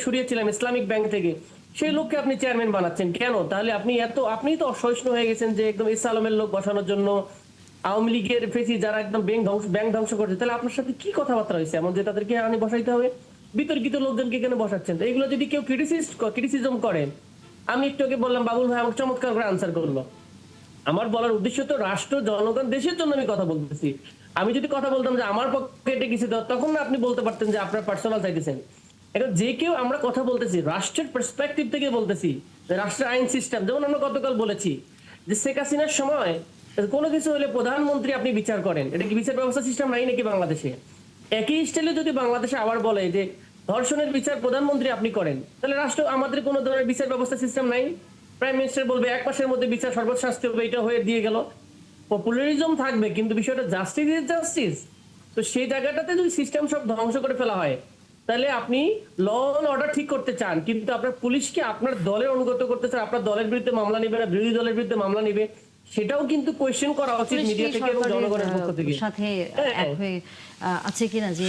সরিয়েছিলাম ইসলামিক ব্যাংক থেকে, সেই লোককে আপনি চেয়ারম্যান বানাচ্ছেন কেন? তাহলে আপনি তো অসহিষ্ণু হয়ে গেছেন যে একদম ইসা আলমের লোক বসানোর জন্য আওয়ামী লীগের ফেসি যারা একদম ব্যাংক ধ্বংস করছে। তাহলে আপনার সাথে কি কথাবার্তা হয়েছে এমন যে তাদেরকে আনি বসাইতে হবে? বিতর্কিত লোকজনকে কেন বসাচ্ছেন? তো এগুলো যদি কেউ ক্রিটিসিজম করেন, আমি একটু আগে বললাম, বাবুল ভাই আমাকে চমৎকার করে আনসার করলো। আমার বলার উদ্দেশ্য তো রাষ্ট্র, জনগণ, দেশের জন্য আমি কথা বলতেছি। আমি যদি কথা বলতাম যে আমার পকেটে কিছু দাও, তখন না আপনি বলতে পারতেন যে আপনার পার্সোনাল চাইতেছেন। এখন যে কেউ আমরা কথা বলতেছি রাষ্ট্রের পার্সপেক্টিভ থেকে বলতেছি, যে রাষ্ট্রের আইন সিস্টেম, যেমন আমরা গতকাল বলেছি যে শেখ হাসিনার সময় কোনো কিছু হলে প্রধানমন্ত্রী আপনি বিচার করেন, এটা কি বিচার ব্যবস্থা সিস্টেম নাই নাকি বাংলাদেশে? একই স্টাইলে যদি বাংলাদেশে আবার বলে যে ধর্ষণের বিচার প্রধানমন্ত্রী আপনি করেন, তাহলে রাষ্ট্র, আমাদের কোনো ধরনের বিচার ব্যবস্থা সিস্টেম নাই। প্রাইম মিনিস্টার বলবে 1 মাসের মধ্যে বিচার সর্বোচ্চ শাস্তি হবে, এটা হয়ে দিয়ে গেল। পপুলারিজম থাকবে, কিন্তু বিষয়টা জাস্টিস ইজ জাস্টিস। তো সেই জায়গাটাতে যদি সিস্টেম সব ধ্বংস করে ফেলা হয়, তাহলে আপনি ল অ্যান্ড অর্ডার ঠিক করতে চান, কিন্তু আপনার পুলিশকে আপনার দলের অনুগত করতে চান, আপনার দলের বিরুদ্ধে মামলা নেবে না, বিরোধী দলের বিরুদ্ধে মামলা নেবে, সেটাও কিন্তু কোয়েশ্চেন করা উচিত মিডিয়া থেকে এবং জনগণের পক্ষ থেকে। সাথে এক হয়ে আছে কিনা যে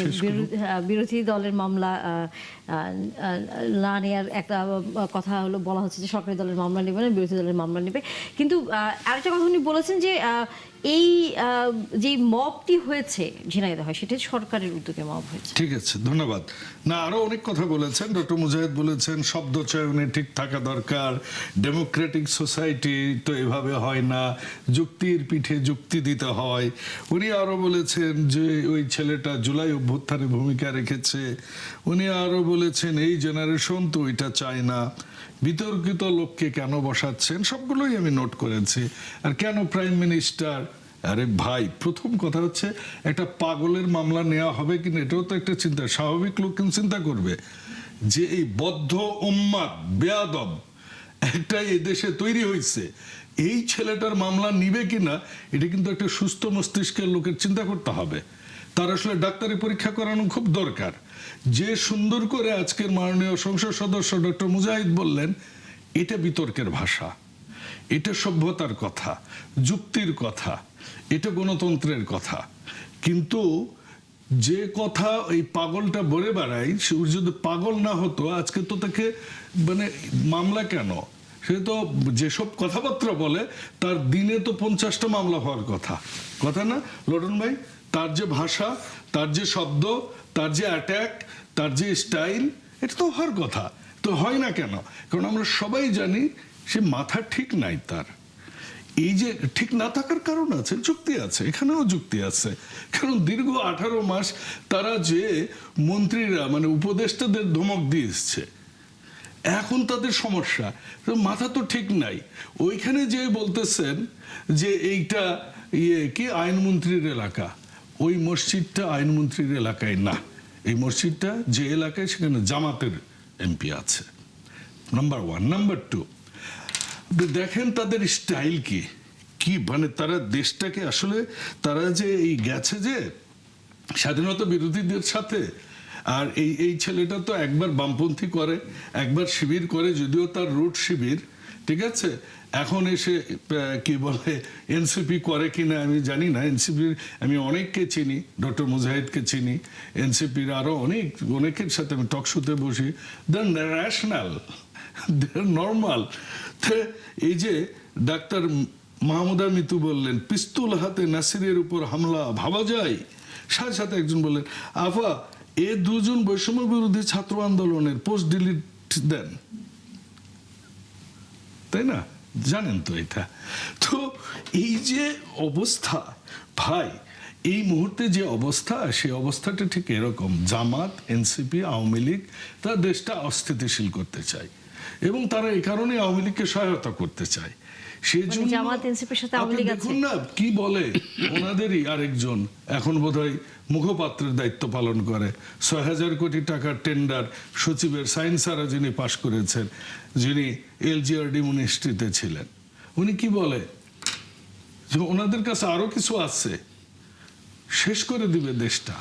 বিরোধী দলের মামলা না নেওয়ার একটা কথা হলো, বলা হচ্ছে যে সরকারি দলের মামলা নেবে না, বিরোধী দলের মামলা নেবে। কিন্তু আরেকটা কথা উনি বলেছেন যে এই যে মবটি হয়েছে ঝিনাইদহ, সেটা সরকারের উদ্যোগে মব হয়েছে। ঠিক আছে, ধন্যবাদ। না, আরো অনেক কথা বলেছেন ডক্টর মুজাহিদ। বলেছেন শব্দ চয়নে ঠিক থাকা দরকার, ডেমোক্রেটিক সোসাইটি তো এভাবে হয় না, যুক্তির পিঠে যুক্তি দিতে হয়। উনি আরো বলেছেন যে ওই ছেলেটা জুলাই অভ্যুত্থানে ভূমিকা রেখেছে। উনি আরো বলেছেন এই জেনারেশন তো এটা চায় না, বিতর্কিত লোককে কেন বসাচ্ছেন, সবগুলোই আমি নোট করেছি। আর কেন প্রাইম মিনিস্টার, আরে ভাই, প্রথম কথা হচ্ছে একটা পাগলের মামলা নেওয়া হবে কিনা এটাও তো একটা চিন্তা। স্বাভাবিক লোক কিন্তু চিন্তা করবে যে এই বদ্ধ উম্মাদ বেয়াদব একটা এদেশে তৈরি হয়েছে, এই ছেলেটার মামলা নিবে কিনা, এটা কিন্তু একটা সুস্থ মস্তিষ্কের লোকের চিন্তা করতে হবে। তার আসলে ডাক্তারি পরীক্ষা করানো খুব দরকার। যে সুন্দর করে আজকের মাননীয় সংসদ সদস্য ডক্টর মুজাহিদ বললেন, এটা বিতর্কের ভাষা, এটা সভ্যতার কথা, যুক্তির কথা, এটা গণতন্ত্রের কথা। কিন্তু যে কথা এই পাগলটা বলে বেড়ায়, সে যদি পাগল না হতো আজকে তো তাকে মানে মামলা কেন, সে তো যেসব কথাবার্তা বলে তার দিনে তো 50টা মামলা হওয়ার কথা, কথা না লটন ভাই? তার যে ভাষা, তার যে শব্দ, তার যে অ্যাটাক, তার যে স্টাইল, এটা তো হওয়ার কথা। তো হয় না কেন? কারণ আমরা সবাই জানি সে মাথা ঠিক নাই তার। এই যে ঠিক না থাকার কারণ আছে, যুক্তি আছে, এখানেও যুক্তি আছে। কারণ দীর্ঘ 18 মাস তারা যে মন্ত্রীরা মানে উপদেষ্টাদের ধমক দিয়ে এসছে, এখন তাদের সমস্যা, মাথা তো ঠিক নাই। ওইখানে যে বলতেছেন যে এইটা কি আইনমন্ত্রীর এলাকা, ওই মসজিদটা আইনমন্ত্রীর এলাকায় না। এই মসজিদটা যে এলাকায়, সেখানে জামাতের এমপি আছে, নাম্বার 1। নাম্বার 2, দেখেন তাদের স্টাইল কি কি মানে তারা দেশটাকে আসলে, তারা যে এই গেছে যে স্বাধীনতা বিরোধীদের সাথে। আর এই ছেলেটা তো একবার বামপন্থী করে, একবার শিবির করে, যদিও তার রুট শিবির, ঠিক আছে। এখন এসে কি বলে এনসিপি করে কিনা আমি জানি না। এনসিপির আমি অনেককে চিনি, ডক্টর মুজাহিদকে চিনি, এনসিপির আরো অনেকের সাথে আমি টক শোতে বসি। The national, normal. এই যে ডাক্তার মাহমুদা মিতু বললেন পিস্তল হাতে নাসিরের উপর হামলা ভাবা যায়, সাথে সাথে একজন বললেন আফা এ দুজন বৈষম্য বিরোধী ছাত্র আন্দোলনের পোস্ট ডিলিট দেন, তাই না? জানেন তো এটা। তো এই যে অবস্থা ভাই, এই মুহূর্তে যে অবস্থা, সেই অবস্থাটা ঠিক এরকম। জামাত, এনসিপি, আওয়ামী লীগ তারা দেশটা অস্থিতিশীল করতে চায় এবং তারা এই কারণে আওয়ামী লীগকে সহায়তা করতে চায়। সেই মানে জন্য জামাত এনসিপির সাথে আওয়ামী আপনি লীগ আছে। দেখুন না কি বলে ওনাদেরই আরেকজন এখন বোধহয় মুখপাত্রের দায়িত্ব পালন করে ৬,০০০ কোটি টাকার টেন্ডার সচিবের সাইন সারা যিনি পাশ করেছেন, যিনি এলজিআরডি মিনিস্ট্রিতে ছিলেন, উনি কি বলে যে ওনাদের কাছে আরো কিছু আছে, শেষ করে দিবে দেশটা।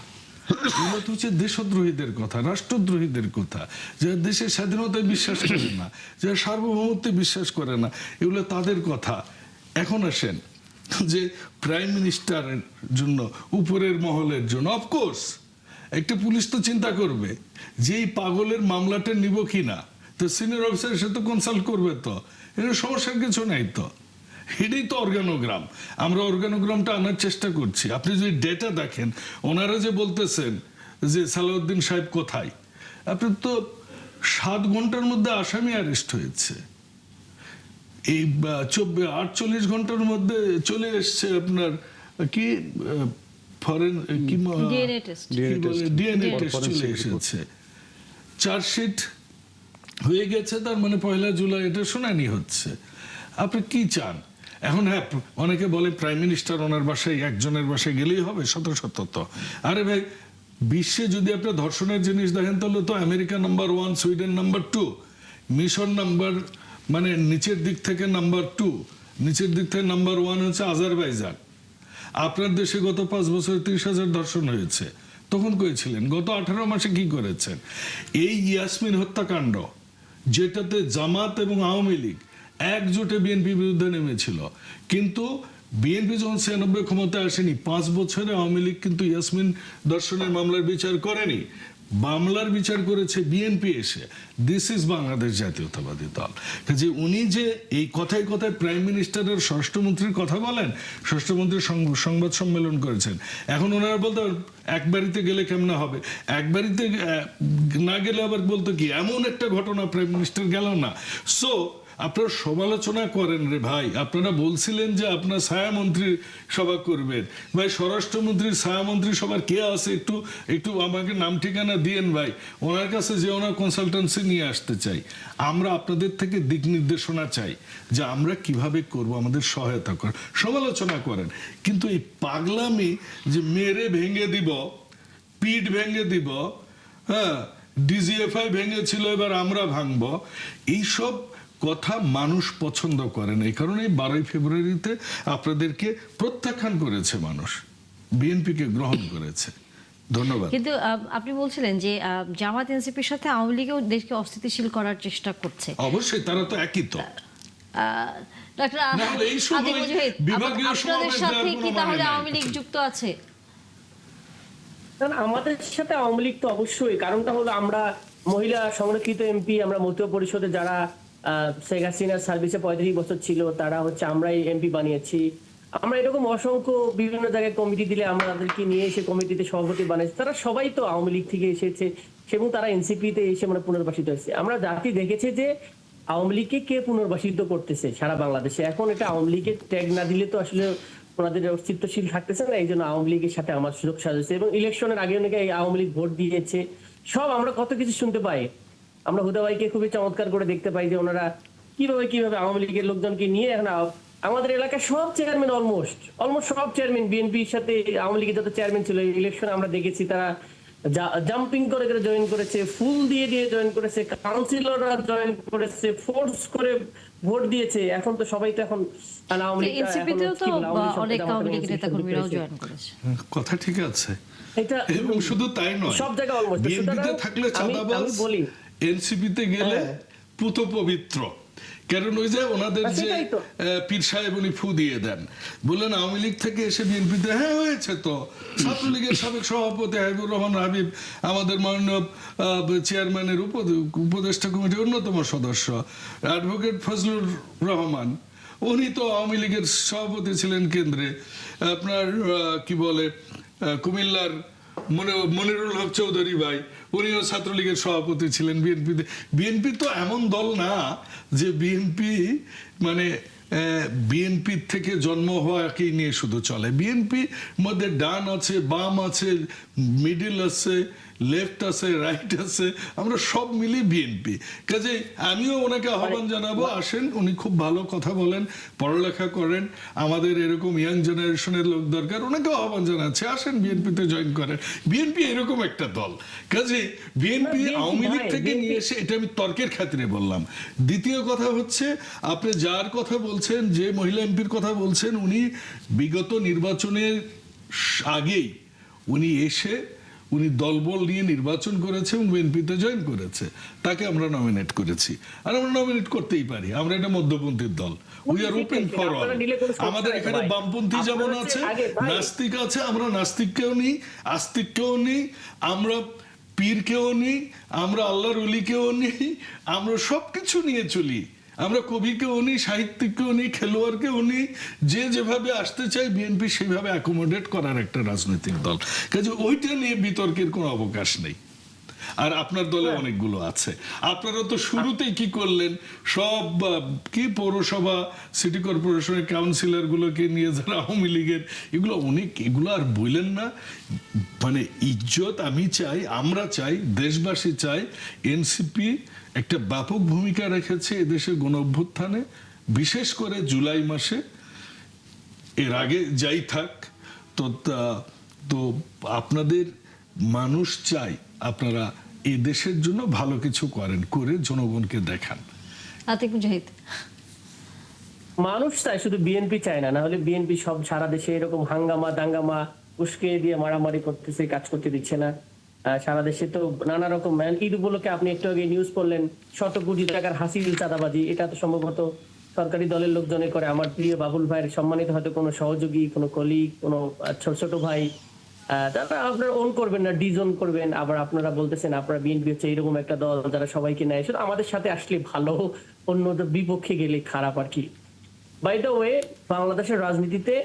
এগুলো তো হচ্ছে দেশদ্রোহীদের কথা, রাষ্ট্রদ্রোহীদের কথা, যারা দেশের স্বাধীনতায় বিশ্বাস করে না, যারা সার্বভৌমত্বে বিশ্বাস করে না, এগুলো তাদের কথা। এখন আসেন যে প্রাইম মিনিস্টারের জন্য, উপরের মহলের জন্য, অফকোর্স একটা পুলিশ তো চিন্তা করবে যে এই পাগলের মামলাটা নিব কিনা, তো সিনিয়র অফিসারের সাথে কনসাল্ট করবে, তো এটা সমস্যার কিছু নাই। তো এটাই তো অর্গানোগ্রাম, আমরা অর্গানোগ্রামটা আনার চেষ্টা করছি। আপনি যদি ডেটা দেখেন, ওনারা যে বলতেছেন যে সালাউদ্দিন সাহেব কোথায়, আপনি তো 7 ঘন্টার মধ্যে আসামি অ্যারেস্ট হয়েছে, এই 48 ঘন্টার মধ্যে চলে এসছে আপনার কি ফরেন কি DNA test। ডিএনএ টেস্ট চলে এসেছে, চার্জশিট হয়ে গেছে, তার মানে 1 জুলাই এটা শুনানি হচ্ছে। আপনি কি চান এখন? হ্যাঁ, অনেকে বলে প্রাইম মিনিস্টার ওনার বাসায়, একজনের বাসায় গেলেই হবে, শত শত। তো আরে ভাই, বিশ্বে যদি আপনি ধর্ষণের জিনিস দেখেন তাহলে তো আমেরিকা নাম্বার 1, সুইডেন নাম্বার 2, মিশর নাম্বার মানে নিচের দিক থেকে নাম্বার 2, নিচের দিক থেকে নাম্বার 1 হচ্ছে আজারবাইজান। আপনার দেশে গত 5 বছরে 30,000 ধর্ষণ হয়েছে, তখন করেছিলেন। গত 18 মাসে কি করেছেন? এই ইয়াসমিন হত্যাকাণ্ড, যেটাতে জামাত এবং আওয়ামী লীগ একজোটে বিএনপির বিরুদ্ধে নেমেছিল, কিন্তু বিএনপি যখন 96 ক্ষমতায় আসেনি, 5 বছরে আওয়ামী লীগ কিন্তু ইয়াসমিন ধর্ষণের মামলার বিচার করেনি, মামলার বিচার করেছে বিএনপি এসে। দিস ইজ বাংলাদেশ জাতীয়তাবাদী দল। যে উনি যে এই কথায় কথায় প্রাইম মিনিস্টারের স্বরাষ্ট্রমন্ত্রীর কথা বলেন, স্বরাষ্ট্রমন্ত্রীর সংবাদ সম্মেলন করেছেন, এখন ওনারা বলতে এক বাড়িতে গেলে কেমনে হবে, এক বাড়িতে না গেলে আবার বলতো কি এমন একটা ঘটনা প্রাইম মিনিস্টার গেল না। সো আপনারা সমালোচনা করেন রে ভাই, আপনারা বলছিলেন যে আপনার ছায়ামন্ত্রীর সভা করবেন, ভাই স্বরাষ্ট্রমন্ত্রীর ছায়ামন্ত্রী সবার কে আছে একটু একটু আমাকে নাম ঠিকানা দিয়েন ভাই, ওনার কাছে যে ওনার কনসালটেন্সি নিয়ে আসতে চাই। আমরা আপনাদের থেকে দিক নির্দেশনা চাই যে আমরা কিভাবে করব, আমাদের সহায়তা করেন, সমালোচনা করেন, কিন্তু এই পাগলামি যে মেরে ভেঙে দিব, পিঠ ভেঙে দিব, হ্যাঁ ডিজিএফআই ভেঙেছিল এবার আমরা ভাঙবো, এইসব কথা মানুষ পছন্দ করে না। এই কারণে 12 ফেব্রুয়ারিতে আপনাদেরকে প্রত্যাখ্যান করেছে মানুষ, বিএনপিকে গ্রহণ করেছে। ধন্যবাদ। কিন্তু আপনি বলছিলেন যে জামাত এনসিপির সাথে আওয়ামী লীগও দেশকে অস্থিতিশীল করার চেষ্টা করছে। অবশ্যই তারা তো একই তো। ডক্টর না হলে এই সময় আতিক মুজাহিদ, বিভাগীয় আপনাদের সমাবেশ সাথে দেওয়ার কি কোনো তাহলে মানে নাই। আওয়ামী লীগ যুক্ত আছে? কারণ আমাদের সাথে আওয়ামী লীগ তো অবশ্যই, কারণটা হলো আমরা মহিলা সংরক্ষিত এমপি, আমরা মন্ত্রী পরিষদে যারা শেখ হাসিনার সার্ভিসে 35 বছর ছিল, তারা হচ্ছে আমরাই এমপি বানিয়েছি। আমরা এরকম অসংখ্য বিভিন্ন জায়গায় কমিটি দিলে আমরা তাদেরকে নিয়ে এসে কমিটিতে সভাপতি বানিয়েছি। তারা সবাই তো আওয়ামী লীগ থেকে এসেছে এবং তারা এনসিপিতে এসে মানে পুনর্বাসিত হয়েছে। আমরা জাতি দেখেছে যে আওয়ামী লীগকে কে পুনর্বাসিত করতেছে সারা বাংলাদেশে। এখন এটা আওয়ামী লীগের ট্যাগ না দিলে তো আসলে ওনাদের অস্তিত্বশীল থাকতেছে না। এই জন্য আওয়ামী লীগের সাথে আমার সুযোগ সাজেছে এবং ইলেকশনের আগে অনেকে আওয়ামী লীগ ভোট দিয়েছে। সব আমরা কত কিছু শুনতে পাই। আমরা হুদা ভাইকে খুবই চমৎকার করে দেখতে পাই যে ওনারা কিভাবে আওয়ামী লীগের লোকজনকে নিয়ে এখন আমাদের এলাকার সব চেয়ারম্যান অলমোস্ট সব চেয়ারম্যান বিএনপির সাথে আওয়ামী লীগের যত চেয়ারম্যান ছিল ইলেকশনে আমরা দেখেছি তারা জাম্পিং করে জয়েন করেছে, ফুল দিয়ে জয়েন করেছে, কাউন্সিলররা জয়েন করেছে, ফোর্স করে ভোট দিয়েছে। এখন তো সবাই তো এখন আওয়ামী লীগ, এনসিপিতেও তো অনেক আওয়ামী লীগ নেতাকর্মীরাও জয়েন করেছে। কথা ঠিক আছে, এটা এবং শুধু তাই নয়, সব জায়গায় অলমোস্ট। বিএনপিতে থাকলে চাঁদাবাজ, বলি এনসিপিতে গেলে পুত পবিত্র। কারণ ওই যে ওনাদের যে পীর সাহেব উনি ফু দিয়ে দেন, বললেন আওয়ামী লীগ থেকে এসে বিএনপিতে, হ্যাঁ হয়েছে তো। ছাত্রলীগের সাবেক সভাপতি হাবিবুর রহমান হাবিব আমাদের মাননীয় চেয়ারম্যানের উপদেষ্টা কমিটির অন্যতম সদস্য, অ্যাডভোকেট ফজলুর রহমান, উনি তো আওয়ামী লীগের সভাপতি ছিলেন কেন্দ্রে। আপনার কি বলে কুমিল্লার মনিরুল হক চৌধুরী ভাই, উনিও ছাত্রলীগের সভাপতি ছিলেন বিএনপিতে। বিএনপি তো এমন দল না যে বিএনপি মানে বিএনপির থেকে জন্ম হওয়াকেই নিয়ে শুধু চলে। বিএনপি মধ্যে ডান আছে, বাম আছে, মিডিল আছে, লেফট আছে, রাইট আছে, আমরা সব মিলি বিএনপি। কাজে আমিও ওনাকে আহ্বান জানাবো, আসেন, উনি খুব ভালো কথা বলেন, পড়ালেখা করেন, আমাদের এরকম ইয়াং জেনারেশনের লোক দরকার, ওনাকে আহ্বান জানাচ্ছে, আসেন বিএনপিতে জয়েন করেন। বিএনপি এরকম একটা দল, কাজে বিএনপি আওয়ামী লীগ থেকে নিয়ে এসে, এটা আমি তর্কের খাতিরে বললাম। দ্বিতীয় কথা হচ্ছে, আপনি যার কথা বলছেন, যে মহিলা এমপির কথা বলছেন, উনি বিগত নির্বাচনের আগেই উনি এসে উনি দলবল নিয়ে নির্বাচন করেছে এবং বিএনপিতে জয়েন করেছে, তাকে আমরা নমিনেট করেছি। আর আমরা নমিনেট করতেই পারি, আমরা এটা মধ্যপন্থীর দল, we are open for all. আমাদের এখানে বামপন্থী যেমন আছে, নাস্তিক আছে, আমরা নাস্তিককেও নিই, আস্তিককেও নিই, আমরা পীরকেও নিই, আমরা আল্লাহর ওলিকেও নিই, আমরা সবকিছু নিয়ে চলি। আমরা কবিকেও নিই, সাহিত্যিককেও নিই, খেলোয়াড়কেও নিই, যে যেভাবে আসতে চাই বিএনপি সেভাবে অ্যাকোমোডেট করার একটা রাজনৈতিক দল। কাজে ওইটা নিয়ে বিতর্কের কোনো অবকাশ নেই। আর আপনার দলে অনেকগুলো আছে, আপনারা তো শুরুতেই কি করলেন, সব কি পৌরসভা, সিটি কর্পোরেশনের কাউন্সিলর গুলোকে নিয়ে, যারা আওয়ামী লীগের, এগুলো অনেক, এগুলো আর বললেন না। মানে ইজ্জত আমি চাই, আমরা চাই, দেশবাসী চাই। এনসিপি একটা ব্যাপক ভূমিকা রেখেছে এদেশের গণ অভ্যুত্থানে, বিশেষ করে জুলাই মাসে। এর আগে যাই থাক, তো আপনাদের মানুষ চাই আপনারা এই দেশের জন্য ভালো কিছু করেন, করে জনগণকে দেখান। আতিক মুজাহিদ, মানুষ চায়, শুধু বিএনপি চায় না, না হলে বিএনপি সব সারা দেশে এরকম হাঙ্গামা দাঙ্গামা উস্কে দিয়ে মারামারি করতেছে, কাজ করতে দিচ্ছে না। সারা দেশে তো নানা রকম, ঈদ উপলক্ষে আপনি একটু আগে নিউজ করলেন, শত কোটি টাকার হাসিল চাঁদাবাজি, এটা তো সম্ভবত সরকারি দলের লোকজনে করে। আমার প্রিয় বাবুল ভাইয়ের সম্মানিত হয়তো কোনো সহযোগী, কোনো কলিগ, কোনো ছোট ভাই, তারা আপনারা ওন করবেন না, ডিজোন করবেন। আবার আপনারা বলতেছেন আপনারা বিএনপি হচ্ছে এরকম একটা দল যারা সবাইকে নেয়, শুধু আমাদের সাথে আসলে ভালো, অন্যদের বিপক্ষে গেলে খারাপ আর কি। বাই দ্য ওয়ে, বাংলাদেশের রাজনীতিতে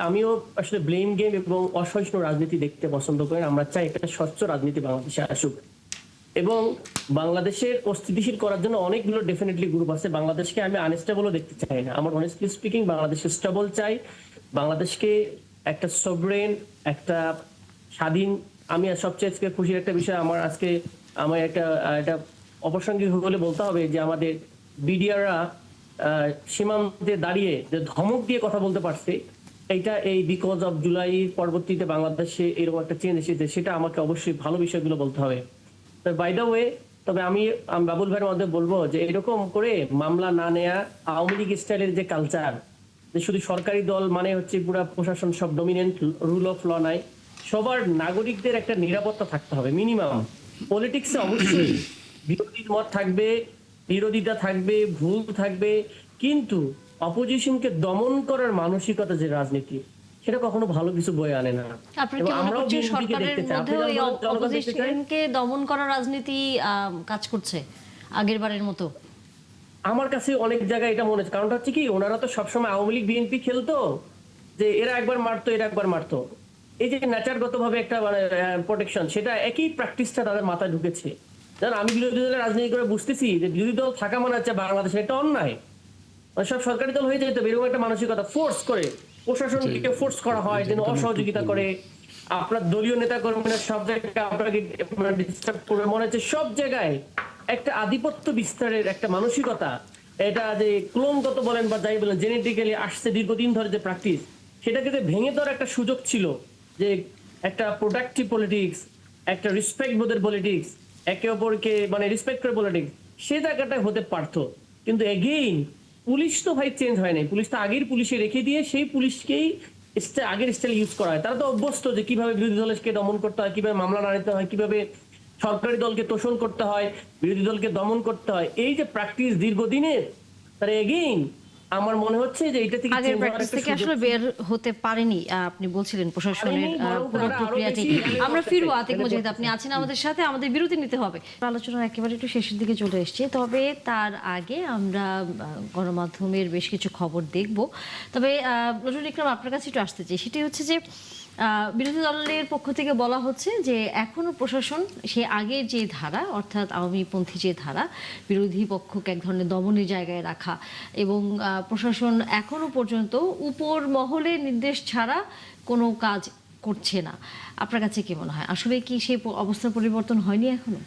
আমিও আসলে ব্লেম গেম এবং অসহিষ্ণু রাজনীতি দেখতে পছন্দ করি। আমরা চাই একটা স্বচ্ছ রাজনীতি বাংলাদেশে আসুক, এবং বাংলাদেশের অস্থিতিশীল করার জন্য অনেকগুলো ডেফিনেটলি গ্রুপ আছে। বাংলাদেশকে আমি আনস্টেবলও দেখতে চাই না, আমার অনেস্টলি স্পিকিং বাংলাদেশে স্টেবল চাই। বাংলাদেশকে একটা সভরেন, একটা স্বাধীন। আমি সবচেয়ে খুশির একটা বিষয়, আমার একটা অপ্রাসঙ্গিক হলে বলতে হবে যে আমাদের বিডিআররা সীমান্তে দাঁড়িয়ে যে ধমক দিয়ে কথা বলতে পারছে, এই বিকজ অফ জুলাই পরবর্তীতে বাংলাদেশে এরকম একটা চেঞ্জ এসেছে, সেটা আমাকে অবশ্যই ভালো বিষয়গুলো বলতে হবে। বাই দ্য ওয়ে, তবে আমি বাবুল ভাইয়ের মধ্যে বলবো যে এরকম করে মামলা না নেয়া, আওয়ামী লীগ স্টাইলের যে কালচার, যে শুধু সরকারি দল মানে হচ্ছে পুরো প্রশাসন সব ডমিনেন্ট, রুল অফ ল নাই, সবার নাগরিকদের একটা নিরাপত্তা থাকতে হবে মিনিমাম। পলিটিক্সে অবশ্যই বিরোধীর মত থাকবে, বিরোধিতা থাকবে, ভুল থাকবে, কিন্তু অপোজিশনকে দমন করার মানসিকতা যে রাজনীতি, সেটা কখনো ভালো কিছু বয়ে আনে না। আপনার কি মনে করছেন সরকারের মধ্যে ওই অপোজিশনকে দমন করার রাজনীতি কাজ করছে আগের বারের মতো? আমার কাছে অনেক জায়গায় এটা মনে হচ্ছে। কারণটা হচ্ছে কি, ওনারা তো সবসময় আওয়ামী লীগ বিএনপি খেলতো, যে এরা একবার মারতো এরা একবার মারতো, এই যে নেচারগত ভাবে একটা মানে প্রোটেকশন, সেটা একই প্র্যাকটিসটা তাদের মাথায় ঢুকেছে। জান, আমি বিরোধী দলের রাজনীতি করে বুঝতেছি যে বিরোধী দল থাকা মানে হচ্ছে বাংলাদেশে একটা অন্যায়, সব সরকারি দল হয়ে যেত এরকম একটা মানসিকতা, ফোর্স করে প্রশাসনকে ফোর্স করা হয় যেন অসহযোগিতা করে। আপনার দলীয় নেতা কর্মীরা সব জায়গায় আপনাকে ডিস্টার্ব করবে, মনে হচ্ছে সব জায়গায় একটা আধিপত্য বিস্তারের একটা মানসিকতা। এটা যে ক্লোনগত বলেন বা যাই বলেন, জেনেটিক্যালি আসছে দীর্ঘদিন ধরে যে প্র্যাকটিস, সেটাকে ভেঙে দেওয়ার একটা সুযোগ ছিল, যে একটা প্রোডাক্টিভ পলিটিক্স, একটা রেসপেক্ট বোধের পলিটিক্স, একে অপরকে মানে রেসপেক্ট করে পলিটিক্স, সে জায়গাটায় হতে পারতো। কিন্তু এগেইন পুলিশ তো ভাই চেঞ্জ হয় নাই, পুলিশ তো আগের পুলিশে রেখে দিয়ে সেই পুলিশকেই আগের স্টাইল ইউজ করা হয়। তারা তো অভ্যস্ত যে কিভাবে বিরোধী দলকে দমন করতে হয়, কিভাবে মামলা না নিতে হয়, কিভাবে সরকারি দলকে তোষণ করতে হয়, বিরোধী দলকে দমন করতে হয়। এই যে প্র্যাকটিস দীর্ঘদিনের, তারা এগেইন আমার মনে হচ্ছে যে এটা থেকে আগের প্র্যাকটিস থেকে আসলে বের হতে পারেনি। আপনি বলছিলেন প্রশাসনের পুরো প্রক্রিয়াটি। আমরা ফিরবো আতিক মুজাহিদ, আপনি আছেন আমাদের সাথে, আমাদের বিরতি নিতে হবে। আলোচনার একেবারে একটু শেষের দিকে চলে এসেছে, তবে তার আগে আমরা গণমাধ্যমের বেশ কিছু খবর দেখব। তবে নজরুল ইকরাম, আপনার কাছে একটু আসতে চাই, সেটি হচ্ছে যে বিরোধী দলের পক্ষ থেকে বলা হচ্ছে যে এখনো প্রশাসন সে আগের যে ধারা, অর্থাৎ আওয়ামীপন্থী যে ধারা, বিরোধী পক্ষকে এক ধরনের দমনের জায়গায় রাখা, এবং প্রশাসন এখনো পর্যন্ত উপর মহলের নির্দেশ ছাড়া কোনো কাজ করছে না। আপনার কাছে কি মনে হয়, আসলে কি সেই অবস্থার পরিবর্তন হয়নি এখনো?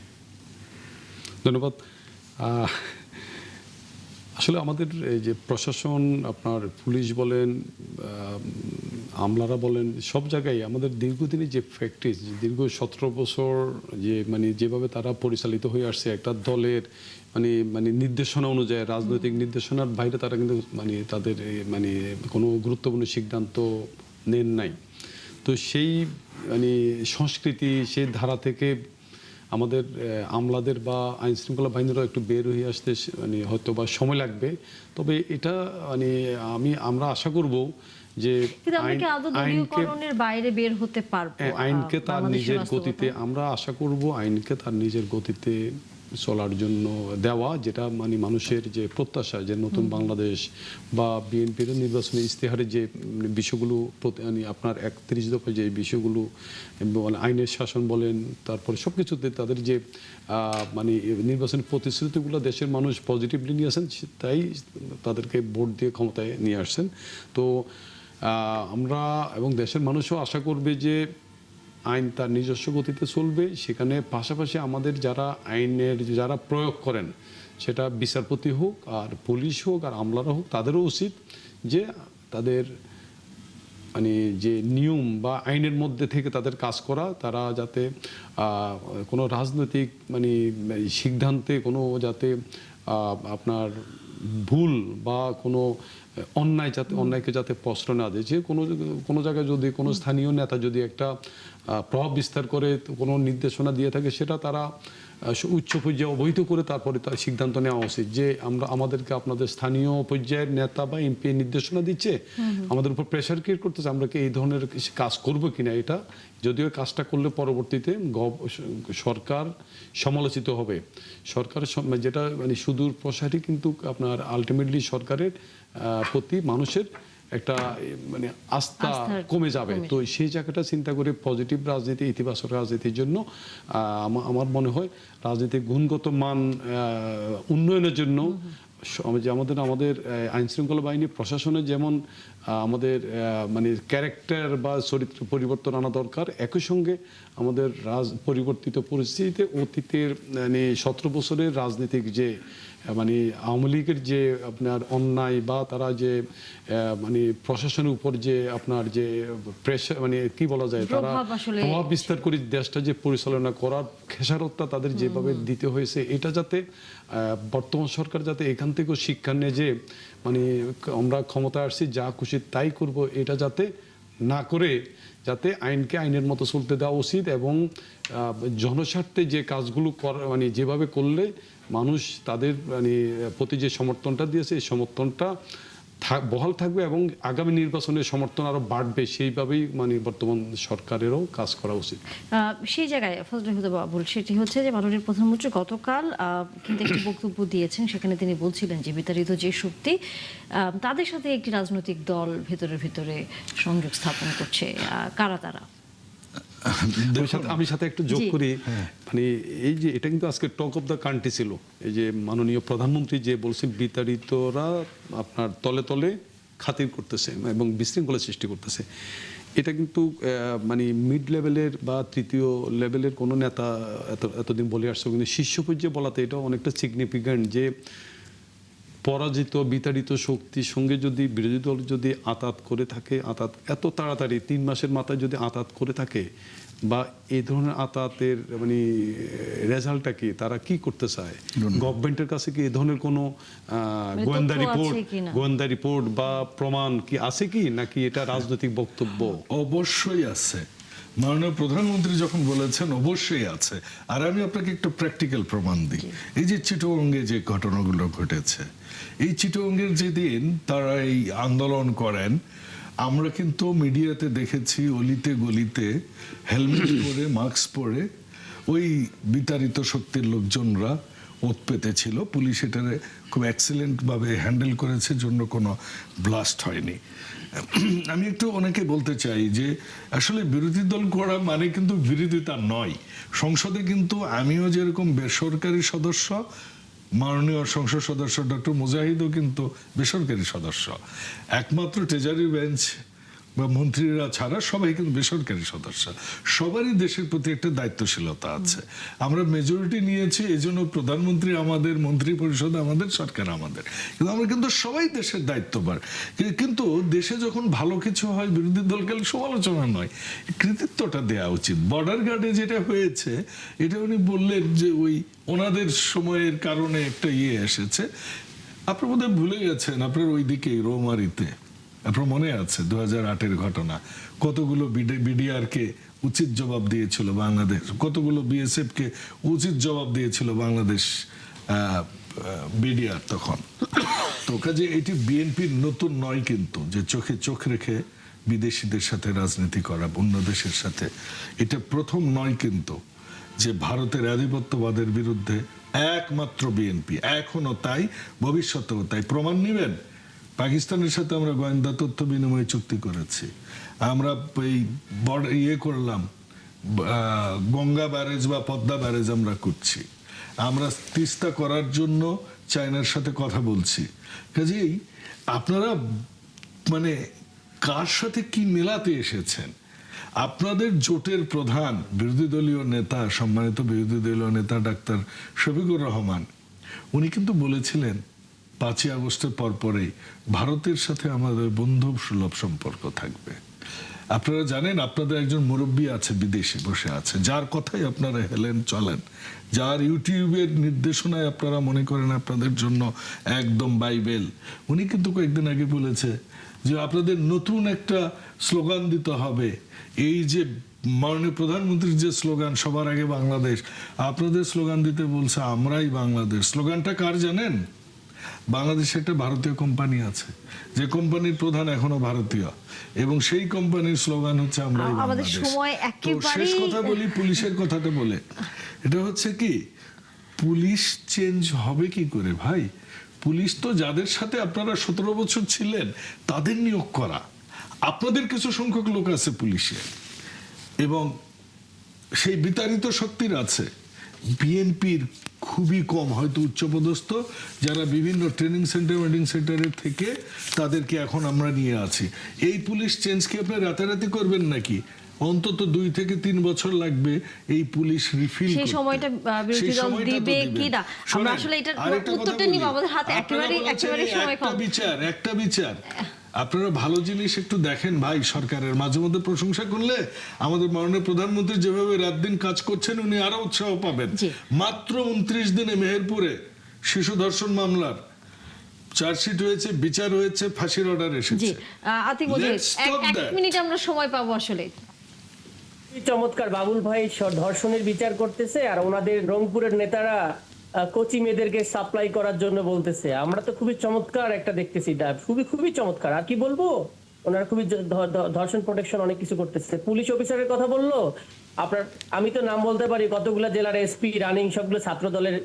ধন্যবাদ। আসলে আমাদের এই যে প্রশাসন, আপনার পুলিশ বলেন, আমলারা বলেন, সব জায়গায় আমাদের দীর্ঘদিনের যে প্র্যাকটিস, দীর্ঘ 17 বছর যে মানে যেভাবে তারা পরিচালিত হয়ে আসছে একটা দলের মানে নির্দেশনা অনুযায়ী, রাজনৈতিক নির্দেশনার বাইরে তারা কিন্তু মানে তাদের মানে কোনো গুরুত্বপূর্ণ সিদ্ধান্ত নেন নাই। তো সেই মানে সংস্কৃতি, সেই ধারা থেকে আমাদের আমলাদের বা আইন শৃঙ্খলা বাহিনীরাও একটু বের হয়ে আসতে মানে হয়তো বা সময় লাগবে। তবে এটা মানে আমরা আশা করব যে দলীয়করণের বাইরে বের হতে পারবো, আইনকে তার নিজের গতিতে, আমরা আশা করব আইনকে তার নিজের গতিতে চলার জন্য দেওয়া, যেটা মানে মানুষের যে প্রত্যাশা, যে নতুন বাংলাদেশ বা বিএনপির নির্বাচনী ইশতেহারে যে বিষয়গুলো আপনার 31 দফায় যে বিষয়গুলো আইনের শাসন বলেন, তারপরে সব কিছুতে তাদের যে মানে নির্বাচনী প্রতিশ্রুতিগুলো দেশের মানুষ পজিটিভলি নিয়েছেন, তাই তাদেরকে ভোট দিয়ে ক্ষমতায় নিয়ে আসছেন। তো আমরা এবং দেশের মানুষও আশা করবে যে আইন তার নিজস্ব গতিতে চলবে। সেখানে পাশাপাশি আমাদের যারা আইনের যারা প্রয়োগ করেন, সেটা বিচারপতি হোক আর পুলিশ হোক আর আমলারা হোক, তাদেরও উচিত যে তাদের মানে যে নিয়ম বা আইনের মধ্যে থেকে তাদের কাজ করা, তারা যাতে কোনো রাজনৈতিক মানে সিদ্ধান্তে কোনো যাতে আপনার ভুল বা কোনো অন্যায়কে যাতে প্রশ্রয় না দেয়। যে কোনো জায়গায় যদি কোনো স্থানীয় নেতা যদি একটা প্রভাব বিস্তার করে কোনো নির্দেশনা দিয়ে থাকে, সেটা তারা উচ্চ পর্যায়ে অবহিত করে তারপরে তার সিদ্ধান্ত নেওয়া উচিত যে আমাদেরকে আপনাদের স্থানীয় পর্যায়ের নেতা বা এমপি নির্দেশনা দিচ্ছে, আমাদের উপর প্রেশার ক্রিয়েট করতেছে, আমরা কি এই ধরনের কাজ করবো কিনা। এটা যদিও কাজটা করলে পরবর্তীতে সরকার সমালোচিত হবে, সরকার যেটা মানে সুদূর প্রসারী, কিন্তু আপনার আলটিমেটলি সরকারের প্রতি মানুষের একটা মানে আস্থা কমে যাবে। তো সেই জায়গাটা চিন্তা করে পজিটিভ রাজনীতি, ইতিবাচক রাজনীতির জন্য আমার মনে হয় রাজনীতির গুণগত মান উন্নয়নের জন্য আমাদের আইন শৃঙ্খলা বাহিনী প্রশাসনের যেমন আমাদের মানে ক্যারেক্টার বা চরিত্র পরিবর্তন আনা দরকার, একই সঙ্গে আমাদের পরিবর্তিত পরিস্থিতিতে অতীতের মানে 17 বছরের রাজনীতিক যে মানে আওয়ামী লীগের যে আপনার অন্যায় বা তারা যে মানে প্রশাসনের উপর যে আপনার যে প্রেশার মানে কি বলা যায়, তারা প্রভাব বিস্তার করে দেশটা যে পরিচালনা করার খেসারতটা তাদের যেভাবে দিতে হয়েছে, এটা যাতে বর্তমান সরকার যাতে এখান থেকেও শিক্ষা নেয় যে মানে আমরা ক্ষমতায় আসছি যা খুশি তাই করব, এটা যাতে না করে যাতে আইনকে আইনের মতো চলতে দেওয়া উচিত। এবং জনস্বার্থে যে কাজগুলো মানে যেভাবে করলে মানুষ তাদের মানে প্রতি যে সমর্থনটা দিয়েছে, এই সমর্থনটা বহাল থাকবে এবং আগামী নির্বাচনের সমর্থন আরো বাড়বে, সেইভাবেই মানে বর্তমান সরকারেরও কাজ করা উচিত। সেই জায়গায় বাবুল, সেটি হচ্ছে যে মাননীয় প্রধানমন্ত্রী গতকাল কিন্তু একটি বক্তব্য দিয়েছেন, সেখানে তিনি বলছিলেন যে বিতাড়িত যে শক্তি তাদের সাথে একটি রাজনৈতিক দল ভিতরে সংযোগ স্থাপন করছে, কারা তারা? আমি সাথে একটু যোগ করি, মানে এই যে এটা কিন্তু আজকে টক অফ দ্য কান্ট্রি ছিল, এই যে মাননীয় প্রধানমন্ত্রী যে বলছেন বিতাড়িতরা আপনার তলে তলে খাতির করতেছে এবং বিশৃঙ্খলা সৃষ্টি করতেছে, এটা কিন্তু মানে মিড লেভেলের বা তৃতীয় লেভেলের কোনো নেতা এতদিন বলে আসছে, কিন্তু শীর্ষ পর্যায়ে বলাতে এটা অনেকটা সিগনিফিক্যান্ট যে পরাজিত বিতাড়িত শক্তির সঙ্গে যদি বিরোধী দল যদি আতাত করে থাকে, এত তাড়াতাড়ি 3 মাসের মাথায় যদি আতাত করে থাকে, বা এই ধরনের আতাতের মানে রেজাল্টটা কি, তারা কি করতে চায়, গভর্নমেন্টের কাছে কি এই ধরনের কোনো গোয়েন্দা রিপোর্ট বা প্রমাণ কি আছে কি, নাকি এটা রাজনৈতিক বক্তব্য? অবশ্যই আছে, মাননীয় প্রধানমন্ত্রী যখন বলেছেন অবশ্যই আছে। আর আমি আপনাকে একটু প্র্যাকটিক্যাল প্রমাণ দিই। এই যে চিটাগংয়ে যে ঘটনাগুলো ঘটেছে, এই চিটাগংয়ের যেদিন তারা এই আন্দোলন করেন, আমরা কিন্তু মিডিয়াতে দেখেছি অলিতে গলিতে হেলমেট পরে মাস্ক পরে ওই বিতাড়িত শক্তির লোকজনরা ওত পেতে ছিল। পুলিশ এটারে খুব এক্সিলেন্ট ভাবে হ্যান্ডেল করেছে, জন্য কোনো ব্লাস্ট হয়নি। আমি একটু অনেকে বলতে চাই যে আসলে বিরোধী দল করা মানে কিন্তু বিরোধিতা নয়। সংসদে কিন্তু আমিও যেরকম বেসরকারি সদস্য, মাননীয় সংসদ সদস্য ডক্টর মুজাহিদও কিন্তু বেসরকারি সদস্য। একমাত্র ট্রেজারি বেঞ্চ বা মন্ত্রীরা ছাড়া সবাই কিন্তু বেসরকারি সদস্য। সবারই দেশের প্রতি একটা দায়িত্বশীলতা আছে। আমরা মেজরিটি নিয়েছি, এই জন্য প্রধানমন্ত্রী আমাদের, মন্ত্রী পরিষদ আমাদের, সরকার আমাদের, কিন্তু আমরা কিন্তু সবাই দেশের দায়িত্ববান। কিন্তু দেশে যখন ভালো কিছু হয় বিরোধী দলকে সমালোচনা নয়, কৃতিত্বটা দেওয়া উচিত। বর্ডার গার্ডে যেটা হয়েছে এটা উনি বললেন যে ওই ওনাদের সময়ের কারণে একটা এসেছে। আপনার বোধহয় ভুলে গেছেন, আপনার ওইদিকে রৌমারিতে আপনার মনে আছে 2008-এর ঘটনা, কতগুলো বিডিআরকে উচিত জবাব দিয়েছিল বাংলাদেশ, কতগুলো বিএসএফকে উচিত জবাব দিয়েছিল বাংলাদেশ বিডিআর তখন। তো কাজে এটি বিএনপির নতুন নয় কিন্তু, যে চোখে চোখ রেখে বিদেশিদের সাথে রাজনীতি করা, অন্য দেশের সাথে। এটা প্রথম নয় কিন্তু যে ভারতের আধিপত্যবাদের বিরুদ্ধে একমাত্র বিএনপি, এখনো তাই, ভবিষ্যতেও তাই। প্রমাণ নিবেন, পাকিস্তানের সাথে আমরা গোয়েন্দা তথ্য বিনিময় চুক্তি করেছি, আমরা এই করলাম, গঙ্গা ব্যারেজ বা পদ্মা ব্যারেজ আমরা করছি, আমরা তিস্তা করার জন্য চায়নার সাথে কথা বলছি। কাজেই আপনারা মানে কার সাথে কি মেলাতে এসেছেন? আপনাদের জোটের প্রধান বিরোধী দলীয় নেতা, সম্মানিত বিরোধী দলীয় নেতা ডাক্তার শফিকুর রহমান, উনি কিন্তু বলেছিলেন 5ই আগস্টের পরপরেই ভারতের সাথে আমাদের বন্ধু সুলভ সম্পর্ক থাকবে। আপনারা জানেন আপনাদের একজন মুরব্বী আছে, বিদেশে বসে আছে, যার কথাই আপনারা হেলেন চলেন, যার ইউটিউবের নির্দেশনায় আপনারা মনে করেন আপনাদের জন্য একদম বাইবেল। উনি কিন্তু কয়েকদিন আগে বলেছে যে আপনাদের নতুন একটা স্লোগান দিতে হবে। এই যে মাননীয় প্রধানমন্ত্রীর যে স্লোগান সবার আগে বাংলাদেশ, আপনাদের স্লোগান দিতে বলছে আমরাই বাংলাদেশ। স্লোগানটা কার জানেন? বাংলাদেশে একটা ভারতীয় কোম্পানি আছে, যে কোম্পানির প্রধান এখনো ভারতীয়, এবং সেই কোম্পানির স্লোগান হচ্ছে আমরাই বাংলাদেশ। তো শেষ কথা বলি, পুলিশের কথাটা বলে, এটা হচ্ছে কি, পুলিশ চেঞ্জ হবে কি করে ভাই? পুলিশ তো যাদের সাথে আপনারা 17 বছর ছিলেন তাদের নিয়োগ করা। আপনাদের কিছু সংখ্যক লোক আছে পুলিশে, এবং সেই বিতাড়িত শক্তির আছে। বিএনপির খুবই কম, হয়তো উচ্চপদস্থ যারা বিভিন্ন ট্রেনিং সেন্টার, মিটিং সেন্টারের থেকে তাদেরকে এখন আমরা নিয়ে আছি। এই পুলিশ চেঞ্জ কি আপনি রাতারাতি করবেন নাকি? অন্তত 2 থেকে 3 বছর লাগবে এই পুলিশ রিফিল করতে। সেই সময়টা বিরোধী দল দিবে কি না, আমরা আসলে এটার উত্তরটা নিব, আমাদের হাতে একেবারে সময় কম। একটা বিচার আপনারা ভালো জিনিস একটু দেখেন ভাই, সরকারের মাঝে মধ্যে প্রশংসা করলে আমাদের মাননীয় প্রধানমন্ত্রী যেভাবে রাত দিন কাজ করছেন উনি আরো উৎসাহ পাবেন। মাত্র 29 দিনে মেহেরপুরে শিশু ধর্ষণ মামলার চার্জশিট হয়েছে, বিচার হয়েছে, ফাঁসির অর্ডার এসেছে। জি আতিক মুজাহিদ, 1 মিনিট আমরা সময় পাবো। আসলে চমৎকার, বাবুল ভাই ধর্ষণের বিচার করতেছে আর ওনাদের রংপুরের নেতারা কোচি মেয়েদেরকে সাপ্লাই করার জন্য বলতেছে। আমরা তো খুবই চমৎকার একটা দেখতেছি, খুবই চমৎকার। আর কি বলবো, ওনারা খুবই ধর্ষণ প্রোটেকশন অনেক কিছু করতেছে। পুলিশ অফিসারের কথা বললো আপনার, আমি তো নাম বলতে পারি, কতগুলো জেলার এসপি রানিং, সবগুলো ছাত্র দলের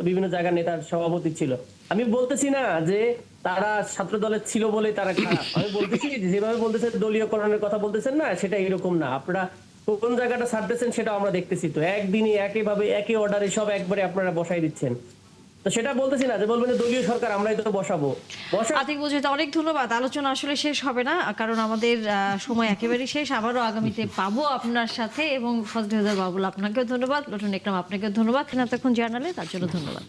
বিভিন্ন জায়গার নেতার সভাপতি ছিল। আমি বলতেছি না যে তারা ছাত্র দলের ছিল বলে তারা খারাপ, আমি বলতেছি যেভাবে বলতেছেন দলীয়করণের কথা বলতেছেন না, সেটা এরকম না। আপনারা কোন জায়গাটা ছাড়তেছেন সেটা আমরা দেখতেছি, তো একদিনই একইভাবে একই অর্ডারে সব একবারে আপনারা বসাই দিচ্ছেন। তো সেটা বলতেছি না যে বলবেন দলীয় সরকার আমরাই তো বসাবো। আতিক মুজাহিদ, অনেক ধন্যবাদ। আলোচনা আসলে শেষ হবে না, কারণ আমাদের সময় একেবারেই শেষ। আবারও আগামীতে পাবো আপনার সাথে, এবং ফজলে বাবুল আপনাকেও ধন্যবাদ, লটন ইকরাম আপনাকেও ধন্যবাদ। এতক্ষণ জার্নালে তার জন্য ধন্যবাদ।